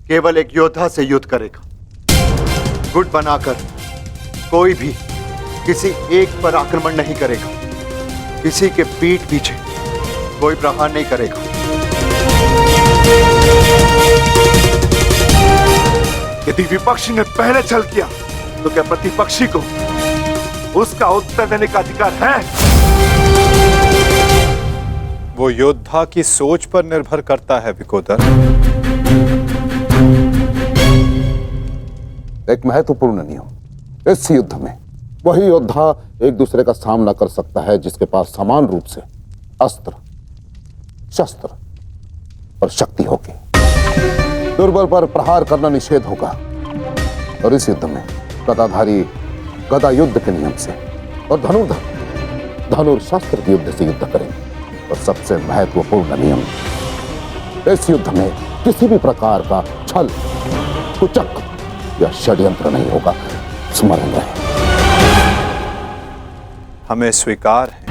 केवल एक योद्धा से युद्ध करेगा। गुट बनाकर कोई भी किसी एक पर आक्रमण नहीं करेगा। किसी के पीठ पीछे कोई प्रहार नहीं करेगा। यदि विपक्षी ने पहले छल किया तो क्या प्रतिपक्षी को उसका उत्तर देने का अधिकार है? वो योद्धा की सोच पर निर्भर करता है विकोदर। एक महत्वपूर्ण नियम, इस युद्ध में वही योद्धा एक दूसरे का सामना कर सकता है जिसके पास समान रूप से अस्त्र, शस्त्र और शक्ति होगी। दुर्बल पर प्रहार करना निषेध होगा। और इस युद्ध में गदाधारी गदा युद्ध के नियम से और धनुर्धर धनुर्शस्त्र के युद्ध से युद्ध करेंगे। और सबसे महत्वपूर्ण नियम, इस युद्ध में किसी भी प्रकार का छल, कुचक या षड्यंत्र नहीं होगा। स्मरण रहे। हमें स्वीकार है।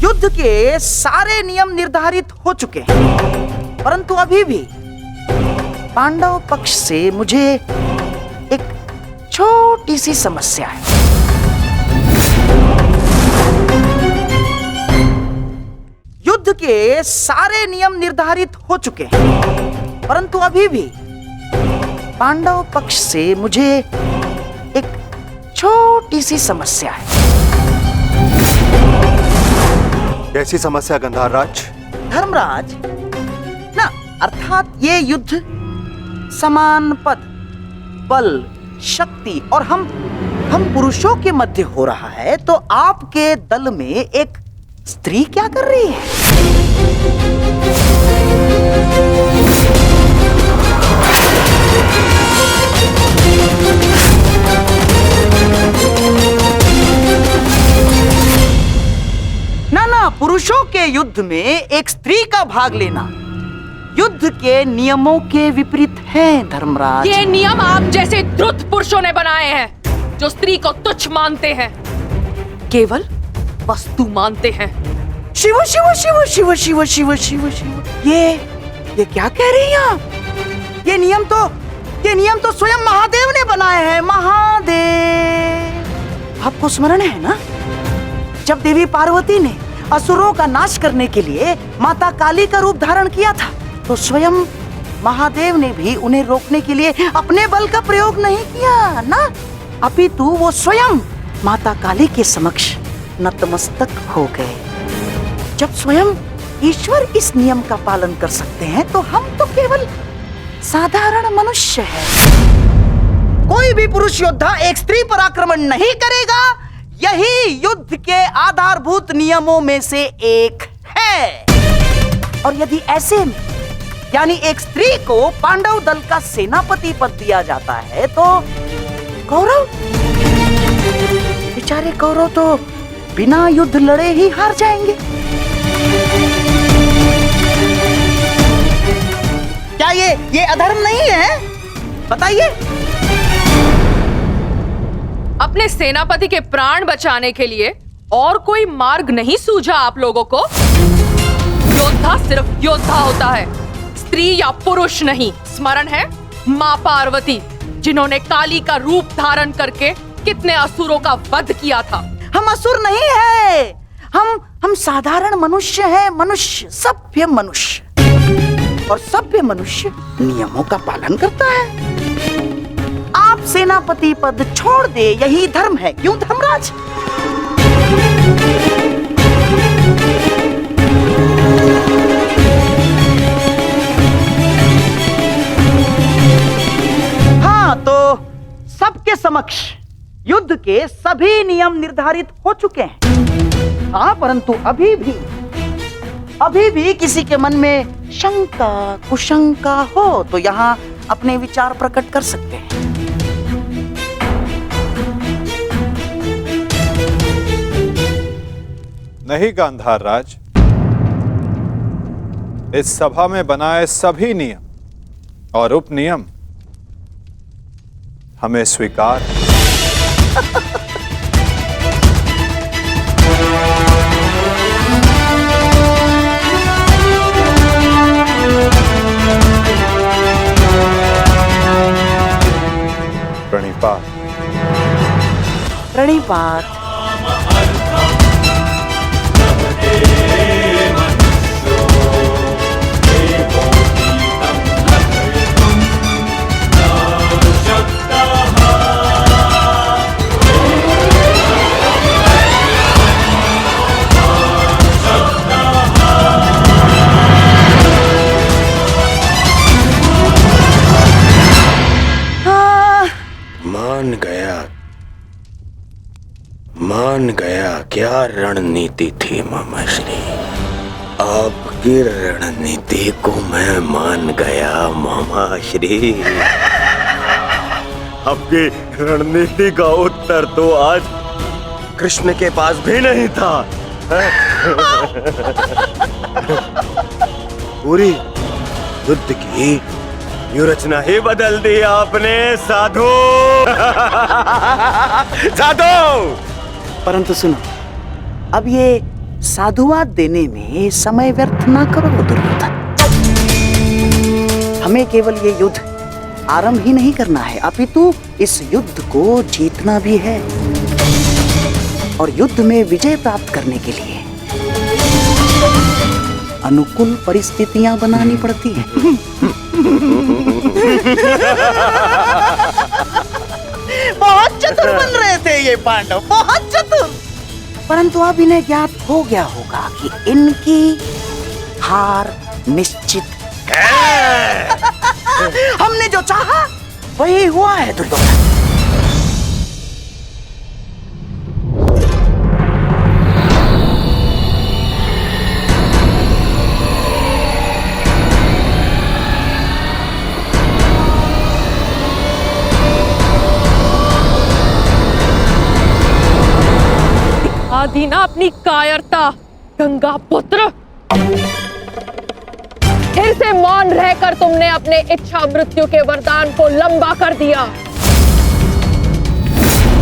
युद्ध के सारे नियम निर्धारित हो चुके हैं, परंतु अभी भी पांडव पक्ष से मुझे एक छोटी सी समस्या है। युद्ध के सारे नियम निर्धारित हो चुके हैं, परंतु अभी भी पांडव पक्ष से मुझे एक छोटी सी समस्या है। कैसी समस्या गंधार राज? धर्मराज ना, अर्थात ये युद्ध समान पद, बल, शक्ति और हम पुरुषों के मध्य हो रहा है, तो आपके दल में एक स्त्री क्या कर रही है? ना, पुरुषों के युद्ध में एक स्त्री का भाग लेना युद्ध के नियमों के विपरीत है धर्मराज। ये नियम आप जैसे द्रुत पुरुषों ने बनाए हैं, जो स्त्री को तुच्छ मानते हैं, केवल वस्तु मानते हैं। शिव शिव शिव शिव शिव शिव शिव शिव, ये क्या कह रही हैं आप? ये नियम तो स्वयं महादेव ने बनाए हैं। महादेव, आपको स्मरण है ना, जब देवी पार्वती ने असुरों का नाश करने के लिए माता काली का रूप धारण किया था, तो स्वयं महादेव ने भी उन्हें रोकने के लिए अपने बल का प्रयोग नहीं किया ना, अपितु वो स्वयं माता काली के समक्ष नतमस्तक हो गए। जब स्वयं ईश्वर इस नियम का पालन कर सकते हैं, तो हम तो केवल साधारण मनुष्य हैं। कोई भी पुरुष योद्धा एक स्त्री पर आक्रमण नहीं करेगा। यही युद्ध के आधारभूत नियमों में से एक है। और यदि ऐसे में यानी एक स्त्री को पांडव दल का सेनापति पद दिया जाता है, तो कौरव, बेचारे कौरव तो बिना युद्ध लड़े ही हार जाएंगे। क्या क्या ये अधर्म नहीं है? बताइए। अपने सेनापति के प्राण बचाने के लिए और कोई मार्ग नहीं सूझा आप लोगों को? योद्धा सिर्फ योद्धा होता है, स्त्री या पुरुष नहीं। स्मरण है माँ पार्वती, जिन्होंने काली का रूप धारण करके कितने असुरों का वध किया था। हम असुर नहीं है, हम साधारण मनुष्य हैं, मनुष्य, सभ्य मनुष्य। और सभ्य मनुष्य नियमों का पालन करता है। आप सेनापति पद छोड़ दे, यही धर्म है, क्यों धर्मराज? हाँ, तो सबके समक्ष युद्ध के सभी नियम निर्धारित हो चुके हैं। हाँ, परंतु अभी भी किसी के मन में शंका कुशंका हो तो यहाँ अपने विचार प्रकट कर सकते हैं। नहीं गांधार राज, इस सभा में बनाए सभी नियम और उपनियम हमें स्वीकार है। प्रणिपात। प्रणिपात। मान गया क्या रणनीति थी मामाश्री। आपकी रणनीति को मैं मान गया मामाश्री। आपकी रणनीति का उत्तर तो आज कृष्ण के पास भी नहीं था। पूरी युद्ध की व्यूरचना ही बदल दी आपने साधु। साधु! परंतु सुनो, अब ये साधुवाद देने में समय व्यर्थ ना करो दुर्योधन। हमें केवल ये युद्ध आरंभ ही नहीं करना है, अपितु इस युद्ध को जीतना भी है। और युद्ध में विजय प्राप्त करने के लिए अनुकूल परिस्थितियां बनानी पड़ती हैं। बहुत चतुर बन रहे थे ये पांडव, बहुत चतुर। परंतु अब इन्हें ज्ञात हो गया होगा कि इनकी हार निश्चित है। हमने जो चाहा वही हुआ है दुर्योधन। आधी ना अपनी कायरता गंगा पुत्र। फिर से मौन रहकर तुमने अपने इच्छा मृत्यु के वरदान को लंबा कर दिया।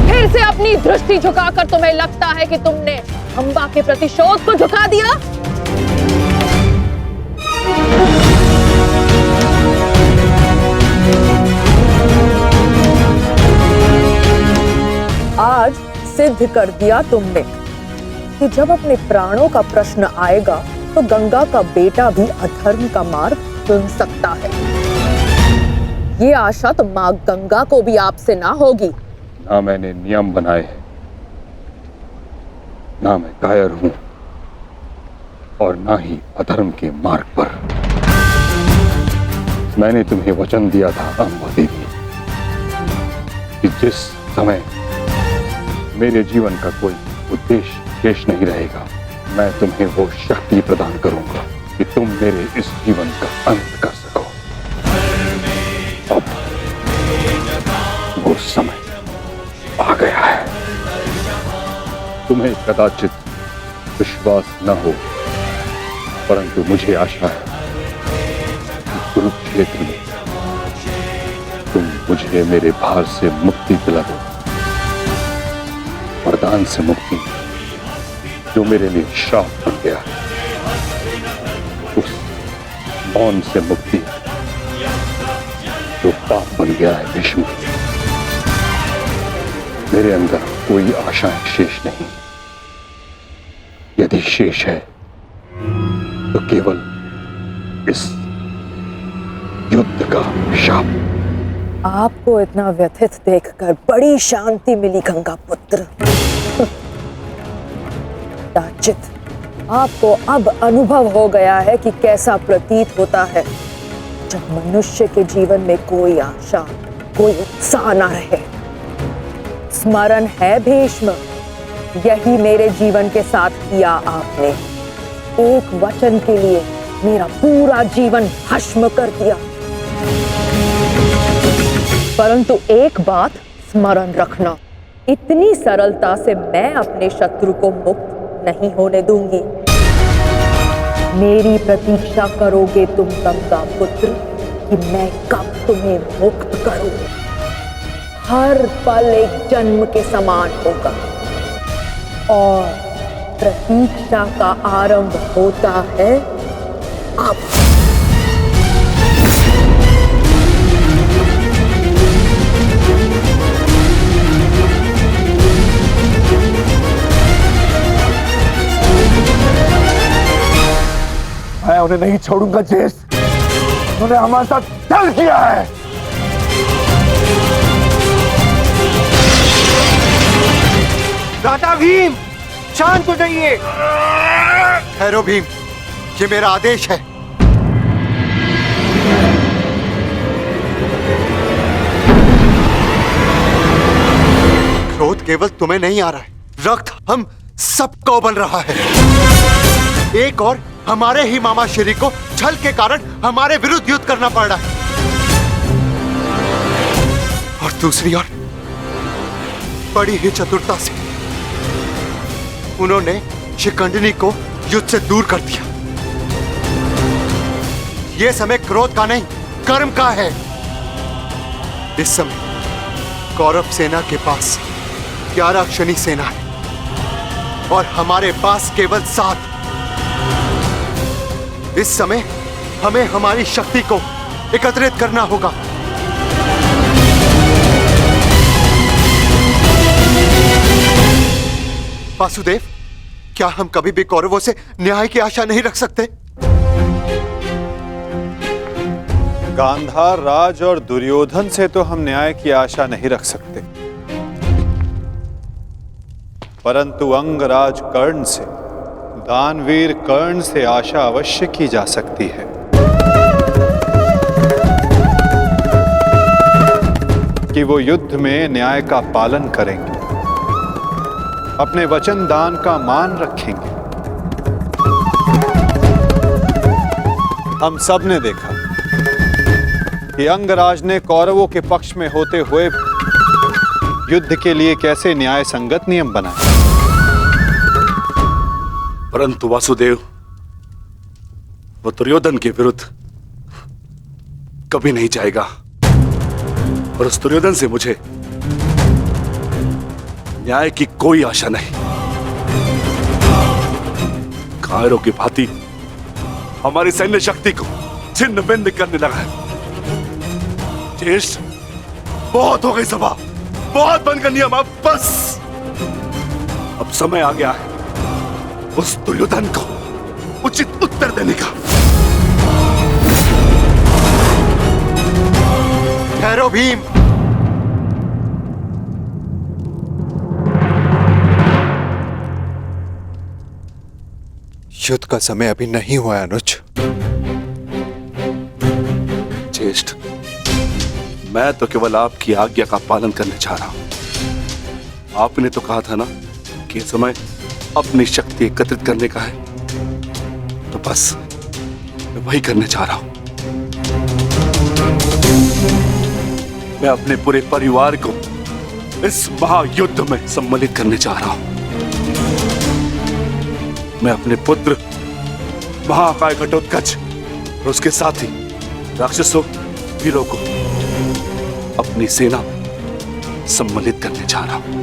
फिर से अपनी दृष्टि झुकाकर तुम्हें लगता है कि तुमने अंबा के प्रतिशोध को झुका दिया। आज सिद्ध कर दिया तुमने कि जब अपने प्राणों का प्रश्न आएगा तो गंगा का बेटा भी अधर्म का मार्ग चुन सकता है। ये आशा तो माँ गंगा को भी आपसे ना होगी। ना मैंने नियम बनाए हैं, ना मैं कायर हूं, और ना ही अधर्म के मार्ग पर। मैंने तुम्हें वचन दिया था अम्बा देवी कि जिस समय मेरे जीवन का कोई उद्देश्य शेष नहीं रहेगा, मैं तुम्हें वो शक्ति प्रदान करूंगा कि तुम मेरे इस जीवन का अंत कर सको। अब वो समय आ गया है। तुम्हें कदाचित विश्वास न हो, परंतु मुझे आशा है कि कुरुक्षेत्र में तुम मुझे मेरे भार से मुक्ति दिला दो, वरदान से मुक्ति जो मेरे लिए श्राप बन गया है, उस मौन से मुक्ति जो पाप बन गया है। भीष्म, मेरे अंदर कोई आशाएं शेष नहीं, यदि शेष है तो केवल इस युद्ध का शाप। आपको इतना व्यथित देखकर बड़ी शांति मिली गंगा पुत्र। दाचित, आपको अब अनुभव हो गया है कि कैसा प्रतीत होता है जब मनुष्य के जीवन में कोई आशा, कोई उत्साह न रहे। स्मरण है भीष्म, यही मेरे जीवन के साथ किया आपने। एक वचन के लिए मेरा पूरा जीवन भस्म कर दिया। परंतु एक बात स्मरण रखना, इतनी सरलता से मैं अपने शत्रु को मुक्त नहीं होने दूंगी। मेरी प्रतीक्षा करोगे तुम गंगा पुत्र कि मैं कब तुम्हें मुक्त करूं। हर पल एक जन्म के समान होगा और प्रतीक्षा का आरंभ होता है अब। मैं उन्हें नहीं छोड़ूंगा ज्येष्ठ, उन्होंने हमारे साथ छल किया है। दादा भीम, शांत हो जाइए। ठहरो भीम, ये मेरा आदेश है। क्रोध केवल तुम्हें नहीं आ रहा है, रक्त हम सबको उबल रहा है। एक और हमारे ही मामा श्री को छल के कारण हमारे विरुद्ध युद्ध करना पड़ रहा है, और दूसरी ओर बड़ी ही चतुरता से उन्होंने शिखंडिनी को युद्ध से दूर कर दिया। यह समय क्रोध का नहीं, कर्म का है। इस समय कौरव सेना के पास 11 क्षणी सेना है और हमारे पास केवल 7। इस समय हमें हमारी शक्ति को एकत्रित करना होगा। वासुदेव, क्या हम कभी भी कौरवों से न्याय की आशा नहीं रख सकते? गांधार राज और दुर्योधन से तो हम न्याय की आशा नहीं रख सकते, परंतु अंगराज कर्ण से, दानवीर कर्ण से आशा अवश्य की जा सकती है। कि वो युद्ध में न्याय का पालन करेंगे, अपने वचन दान का मान रखेंगे। हम सब ने देखा कि अंगराज ने कौरवों के पक्ष में होते हुए युद्ध के लिए कैसे न्याय संगत नियम बनाए। परंतु वासुदेव, वो दुर्योधन के विरुद्ध कभी नहीं जाएगा, और उस दुर्योधन से मुझे न्याय की कोई आशा नहीं। कायरों की भांति हमारी सैन्य शक्ति को छिन्न भिन्न करने लगा है। ज्येष्ठ, बहुत हो गई सभा, बहुत बन गया नियम, अब बस। अब समय आ गया है उस दुर्योधन को उचित उत्तर देने का। ठहरो भीम, युद्ध का समय अभी नहीं हुआ है अनुज। ज्येष्ठ, मैं तो केवल आपकी आज्ञा का पालन करने जा रहा हूं। आपने तो कहा था ना कि समय अपनी शक्ति एकत्रित करने का है, तो बस मैं वही करने जा रहा हूं। मैं अपने पूरे परिवार को इस महायुद्ध में सम्मिलित करने जा रहा हूं। मैं अपने पुत्र महाकाय घटोत्कच और उसके साथी राक्षसों, वीरों को अपनी सेना में सम्मिलित करने जा रहा हूं।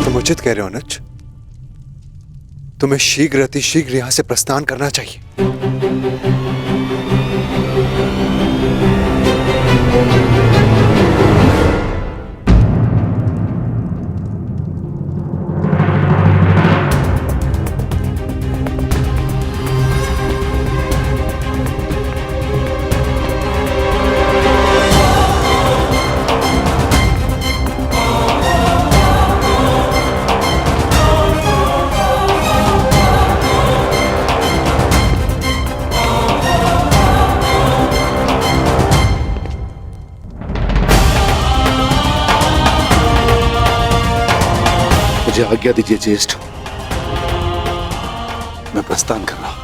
तुम उचित कह रहे हो अनुज। तुम्हें शीघ्र अतिशीघ्र यहां से प्रस्थान करना चाहिए। मुझे आज्ञा दीजिए ज्येष्ठ, मैं प्रस्थान कर रहा हूं।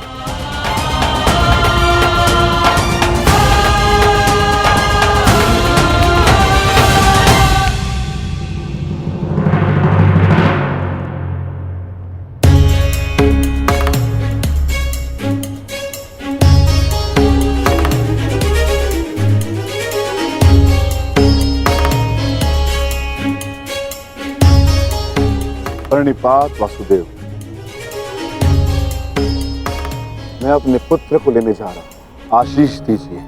प्रणिपात वासुदेव, मैं अपने पुत्र को लेने जा रहा हूं, आशीष दीजिए।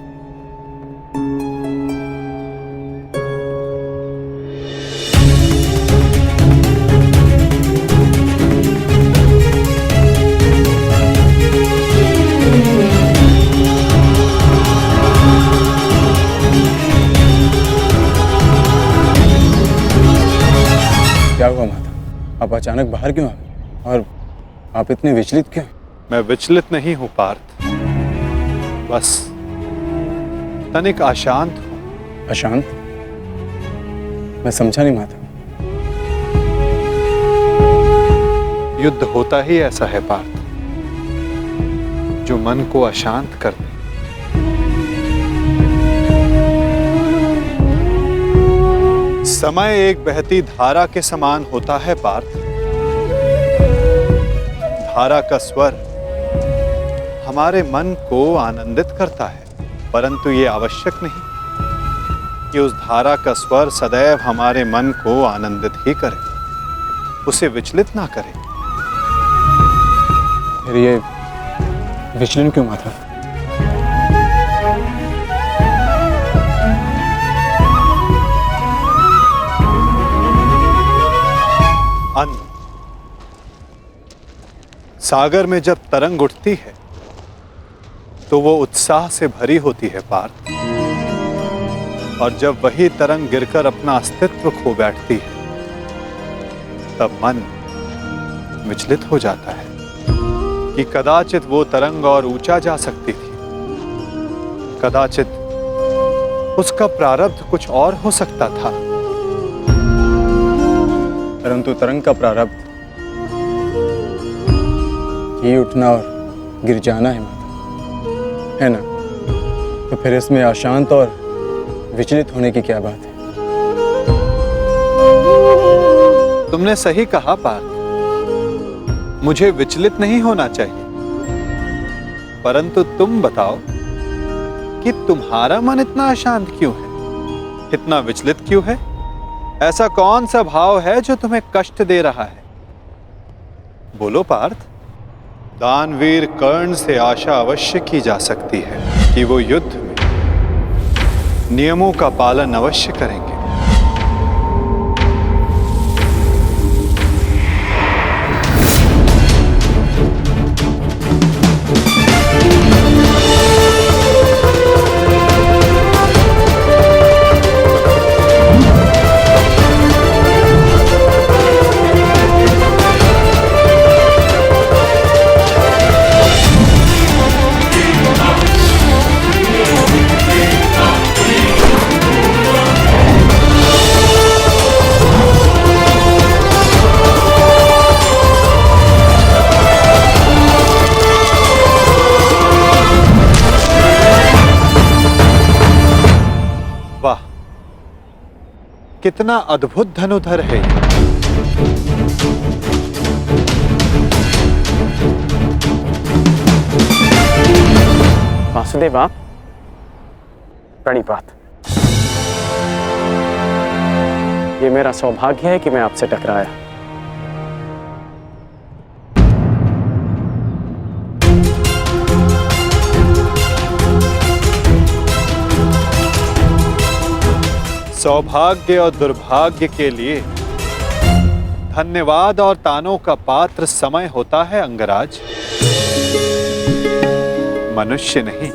क्या हुआ माता? आप अचानक बाहर क्यों आ गए? और आप इतने विचलित क्यों? मैं विचलित नहीं हूं पार्थ, बस तनिक अशांत हूं। अशांत? मैं समझा नहीं माता। युद्ध होता ही ऐसा है पार्थ, जो मन को अशांत कर दे। समय एक बहती धारा के समान होता है पार्थ। धारा का स्वर हमारे मन को आनंदित करता है, परंतु ये आवश्यक नहीं कि उस धारा का स्वर सदैव हमारे मन को आनंदित ही करे, उसे विचलित ना करे। फिर ये विचलन क्यों माता? अन्न, सागर में जब तरंग उठती है तो वो उत्साह से भरी होती है पार्थ, और जब वही तरंग गिरकर अपना अस्तित्व खो बैठती है तब मन विचलित हो जाता है कि कदाचित वो तरंग और ऊंचा जा सकती थी, कदाचित उसका प्रारब्ध कुछ और हो सकता था। परंतु तरंग का प्रारब्ध ही उठना और गिर जाना है माता, है ना? तो फिर इसमें अशांत और विचलित होने की क्या बात है? तुमने सही कहा पार्थ, मुझे विचलित नहीं होना चाहिए, परंतु तुम बताओ कि तुम्हारा मन इतना अशांत क्यों है, इतना विचलित क्यों है? ऐसा कौन सा भाव है जो तुम्हें कष्ट दे रहा है? बोलो पार्थ। दानवीर कर्ण से आशा अवश्य की जा सकती है कि वो युद्ध में नियमों का पालन अवश्य करेंगे। वाह, कितना अद्भुत धनुधर है ये। वासुदेव आप प्रणिपात। ये मेरा सौभाग्य है कि मैं आपसे टकराया। सौभाग्य और दुर्भाग्य के लिए धन्यवाद और तानों का पात्र समय होता है अंगराज, मनुष्य नहीं।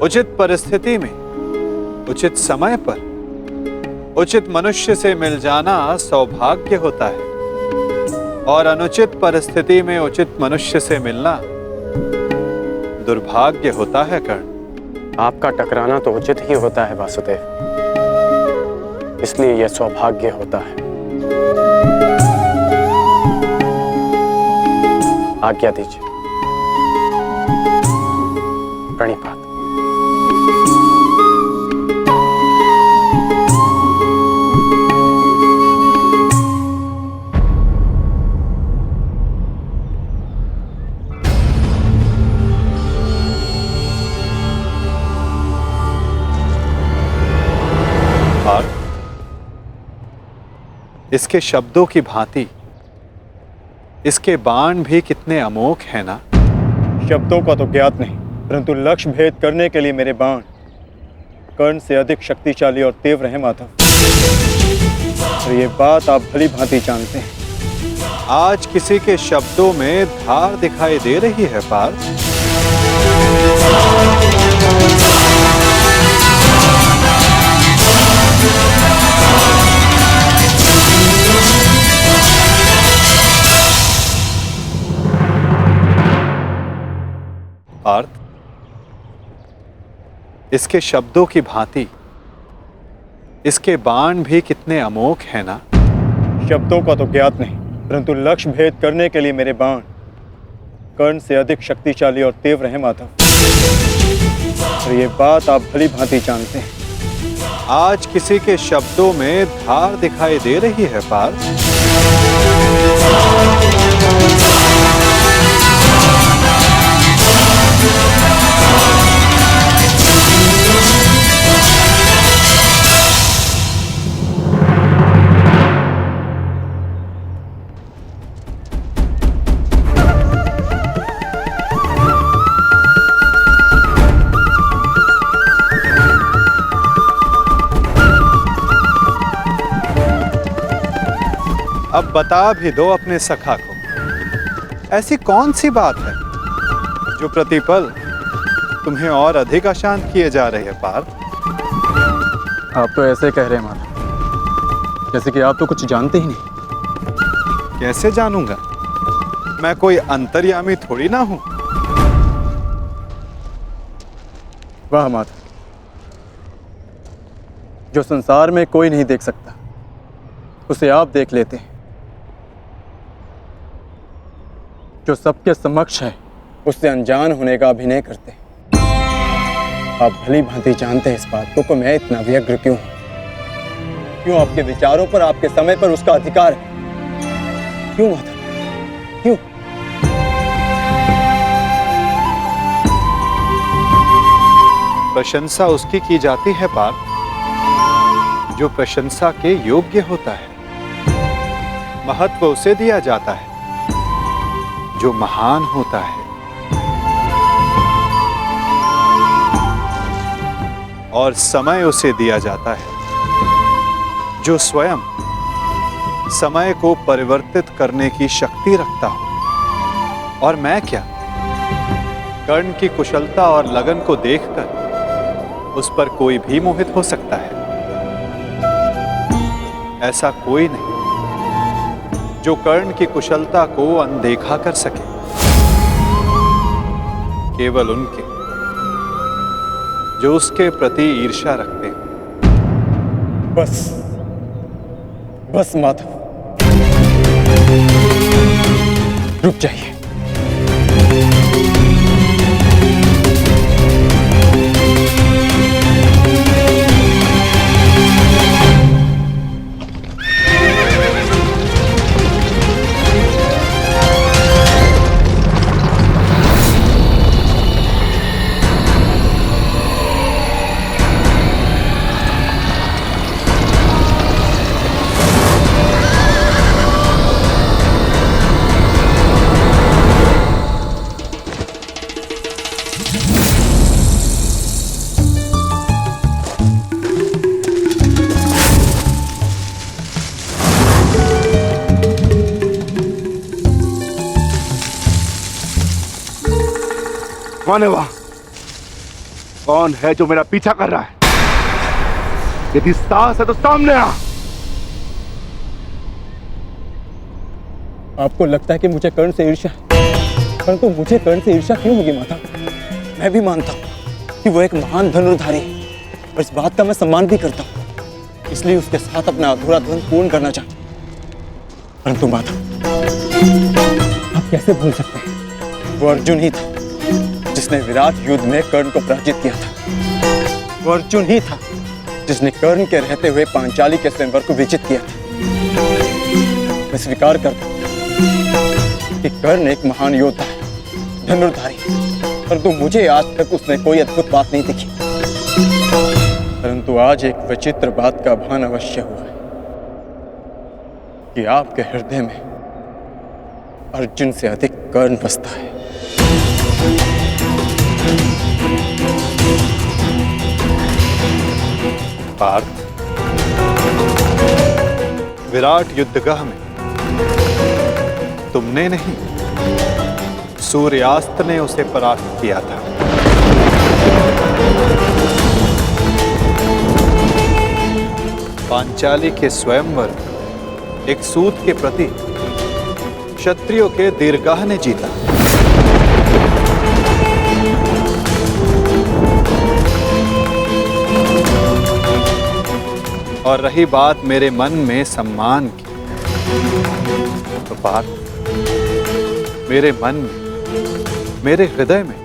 उचित परिस्थिति में उचित समय पर उचित मनुष्य से मिल जाना सौभाग्य होता है और अनुचित परिस्थिति में उचित मनुष्य से मिलना दुर्भाग्य होता है कर्ण। आपका टकराना तो उचित ही होता है वासुदेव, इसलिए यह सौभाग्य होता है। आज्ञा दीजिए। प्रणिपात। इसके शब्दों की भांति इसके बाण भी कितने अमोघ हैं ना। शब्दों का तो ज्ञात नहीं, परंतु लक्ष्य भेद करने के लिए मेरे बाण कर्ण से अधिक शक्तिशाली और तीव्र हैं माधव, और ये बात आप भली भांति जानते हैं। आज किसी के शब्दों में धार दिखाई दे रही है पार्थ। पार्थ, इसके शब्दों की भांति इसके बाण भी कितने अमोघ हैं ना। शब्दों का तो ज्ञात नहीं, परंतु लक्ष्य भेद करने के लिए मेरे बाण कर्ण से अधिक शक्तिशाली और तीव्र हैं माधव, और ये बात आप भली भांति जानते हैं। आज किसी के शब्दों में धार दिखाई दे रही है पार्थ। अब बता भी दो अपने सखा को, ऐसी कौन सी बात है जो प्रतिपल तुम्हें और अधिक अशांत किए जा रहे हैं पार्थ। आप तो ऐसे कह रहे हैं माधव, जैसे कि आप तो कुछ जानते ही नहीं। कैसे जानूंगा, मैं कोई अंतर्यामी थोड़ी ना हूं। वाह माधव, जो संसार में कोई नहीं देख सकता उसे आप देख लेते हैं, जो सबके समक्ष है उससे अनजान होने का अभिनय करते हैं। आप भली भांति जानते हैं इस बात को मैं इतना व्यग्र क्यों हूं, क्यों आपके विचारों पर, आपके समय पर उसका अधिकार है। क्यों माधव, क्यों? प्रशंसा उसकी की जाती है पार्थ जो प्रशंसा के योग्य होता है। महत्व उसे दिया जाता है जो महान होता है, और समय उसे दिया जाता है जो स्वयं समय को परिवर्तित करने की शक्ति रखता हो। और मैं क्या, कर्ण की कुशलता और लगन को देखकर उस पर कोई भी मोहित हो सकता है। ऐसा कोई नहीं जो कर्ण की कुशलता को अनदेखा कर सके, केवल उनके जो उसके प्रति ईर्ष्या रखते हैं। बस बस माधव, रुक जाइए। कौन है वहां? कौन है जो मेरा पीछा कर रहा है? यदि साहस है तो सामने आ। आपको लगता है कि मुझे कर्ण से ईर्ष्या है, परंतु मुझे कर्ण से ईर्ष्या क्यों होगी माता? मैं भी मानता हूँ कि वो एक महान धनुर्धारी है और इस बात का मैं सम्मान भी करता हूँ, इसलिए उसके साथ अपना अधूरा द्वंद पूर्ण करना चाहता हूँ। परंतु माता, आप कैसे भूल सकते हैं वो अर्जुन ही था जिसने विराट युद्ध में कर्ण को पराजित किया था। वो अर्जुन ही था जिसने कर्ण के रहते हुए पांचाली के स्वयंवर को विजित किया था। मैं स्वीकार करता हूं कि कर्ण एक महान योद्धा है, धनुर्धारी, परंतु मुझे आज तक उसमें कोई अद्भुत बात नहीं दिखी। परंतु आज एक विचित्र बात का भान अवश्य हुआ है कि आपके हृदय में अर्जुन से अधिक कर्ण बसता है। पार्थ, विराट युद्धगाह में तुमने नहीं, सूर्यास्त ने उसे परास्त किया था। पांचाली के स्वयंवर एक सूत के प्रति क्षत्रियों के दीर्घाह ने जीता। और रही बात मेरे मन में सम्मान की, तो बात मेरे मन में, मेरे हृदय में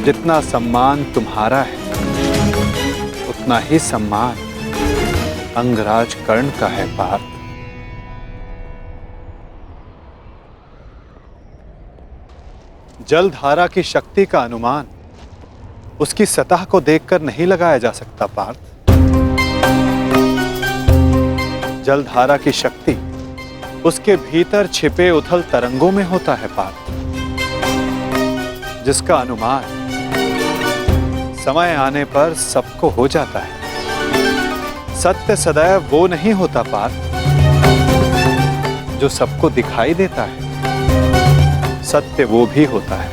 जितना सम्मान तुम्हारा है, उतना ही सम्मान अंगराज कर्ण का है। पार्थ, जलधारा की शक्ति का अनुमान उसकी सतह को देखकर नहीं लगाया जा सकता। पार्थ, जलधारा की शक्ति उसके भीतर छिपे उथल तरंगों में होता है। पार्थ, जिसका अनुमान समय आने पर सबको हो जाता है। सत्य सदैव वो नहीं होता पार्थ जो सबको दिखाई देता है। सत्य वो भी होता है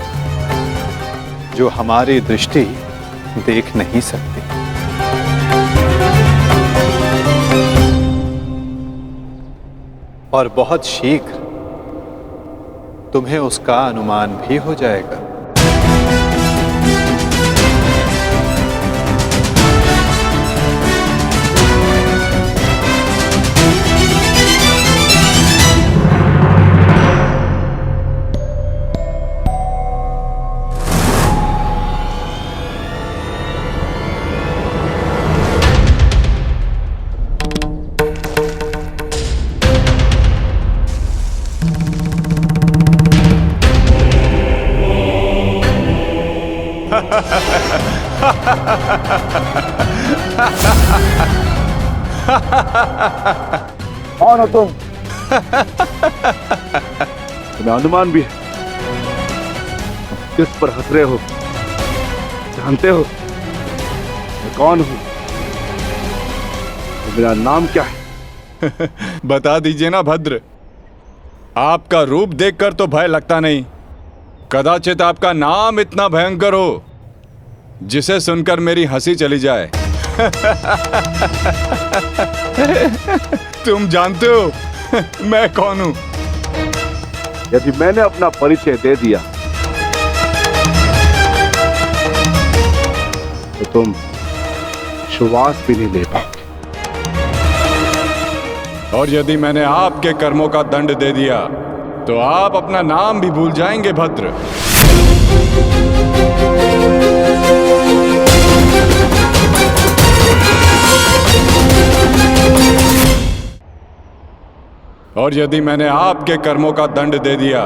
जो हमारी दृष्टि देख नहीं सकती। और बहुत शीघ्र तुम्हें उसका अनुमान भी हो जाएगा। कौन हो तुम? तुम्हें अनुमान भी है? किस पर हंस रहे हो? जानते हो मैं कौन हूं? मेरा नाम क्या है? बता दीजिए ना भद्र। आपका रूप देखकर तो भय लगता नहीं, कदाचित आपका नाम इतना भयंकर हो जिसे सुनकर मेरी हंसी चली जाए। तुम जानते हो मैं कौन हूं? यदि मैंने अपना परिचय दे दिया तो तुम श्वास भी नहीं ले पाओगे। और यदि मैंने आपके कर्मों का दंड दे दिया तो आप अपना नाम भी भूल जाएंगे भद्र। और यदि मैंने आपके कर्मों का दंड दे दिया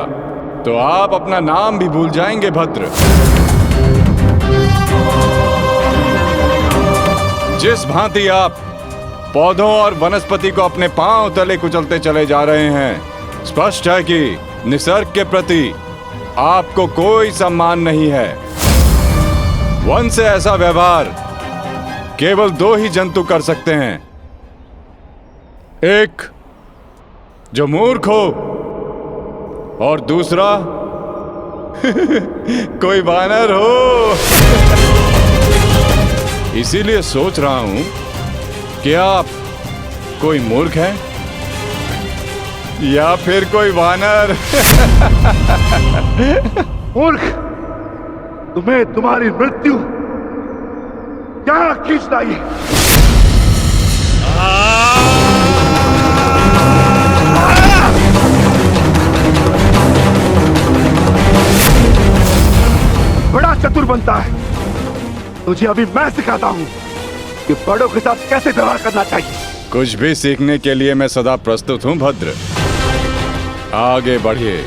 तो आप अपना नाम भी भूल जाएंगे भद्र। जिस भांति आप पौधों और वनस्पति को अपने पांव तले कुचलते चले जा रहे हैं, स्पष्ट है कि निसर्ग के प्रति आपको कोई सम्मान नहीं है। वन से ऐसा व्यवहार केवल दो ही जंतु कर सकते हैं, एक जो मूर्ख हो और दूसरा कोई वानर हो। इसीलिए सोच रहा हूं कि आप कोई मूर्ख है या फिर कोई वानर। मूर्ख, तुम्हें तुम्हारी मृत्यु क्या खींच लाई। बड़ा चतुर बनता है, तुझे अभी मैं सिखाता हूं कि बड़ों के साथ कैसे व्यवहार करना चाहिए। कुछ भी सीखने के लिए मैं सदा प्रस्तुत हूं भद्र। आगे बढ़िए।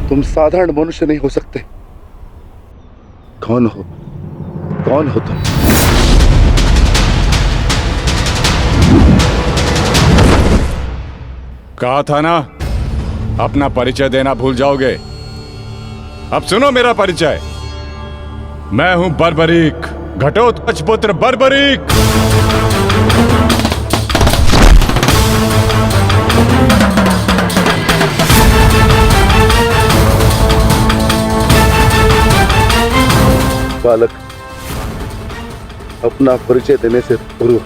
तुम साधारण मनुष्य नहीं हो सकते। कौन हो? कौन हो तुम? कहा था ना, अपना परिचय देना भूल जाओगे। अब सुनो मेरा परिचय। मैं हूं बर्बरीक, घटोत्कच पुत्र बर्बरीक। बालक, अपना परिचय देने से पूर्व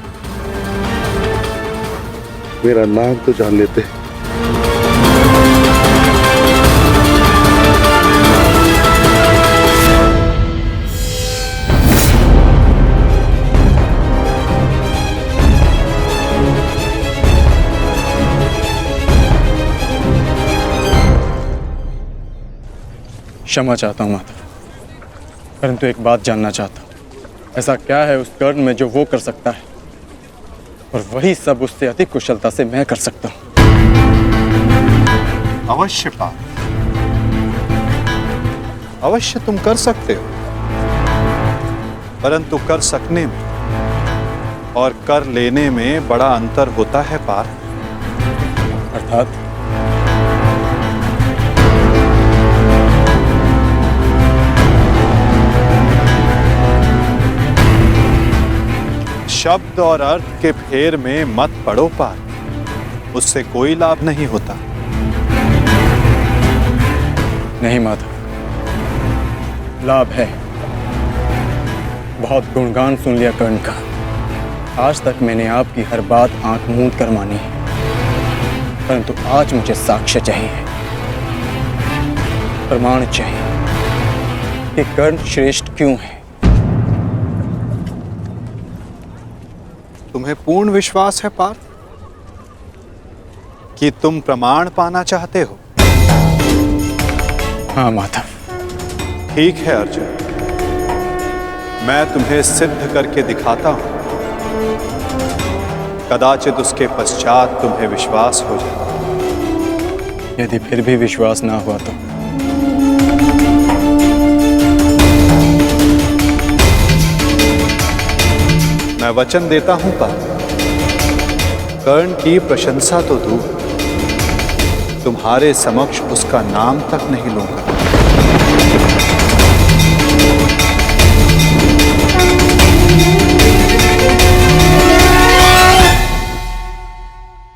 मेरा नाम तो जान लेते। क्षमा चाहता हूं माता, परंतु एक बात जानना चाहता हूं। ऐसा क्या है उस कर्ण में जो वो कर सकता है और वही सब उससे अधिक कुशलता से मैं कर सकता हूं? अवश्य पार्थ, अवश्य तुम कर सकते हो, परंतु कर सकने में और कर लेने में बड़ा अंतर होता है पार्थ। अर्थात? शब्द और अर्थ के फेर में मत पड़ो पार्थ, उससे कोई लाभ नहीं होता। नहीं माधव, लाभ है। बहुत गुणगान सुन लिया कर्ण का। आज तक मैंने आपकी हर बात आंख मूंद कर मानी है, परंतु आज मुझे साक्ष्य चाहिए, प्रमाण चाहिए कि कर्ण श्रेष्ठ क्यों है। तुम्हें पूर्ण विश्वास है पार्थ कि तुम प्रमाण पाना चाहते हो? हाँ माधव। ठीक है अर्जुन, मैं तुम्हें सिद्ध करके दिखाता हूं। कदाचित उसके पश्चात तुम्हें विश्वास हो जाए। यदि फिर भी विश्वास ना हुआ तो? मैं वचन देता हूं पार्थ, कर्ण की प्रशंसा तो दूर, तुम्हारे समक्ष उसका नाम तक नहीं लूंगा।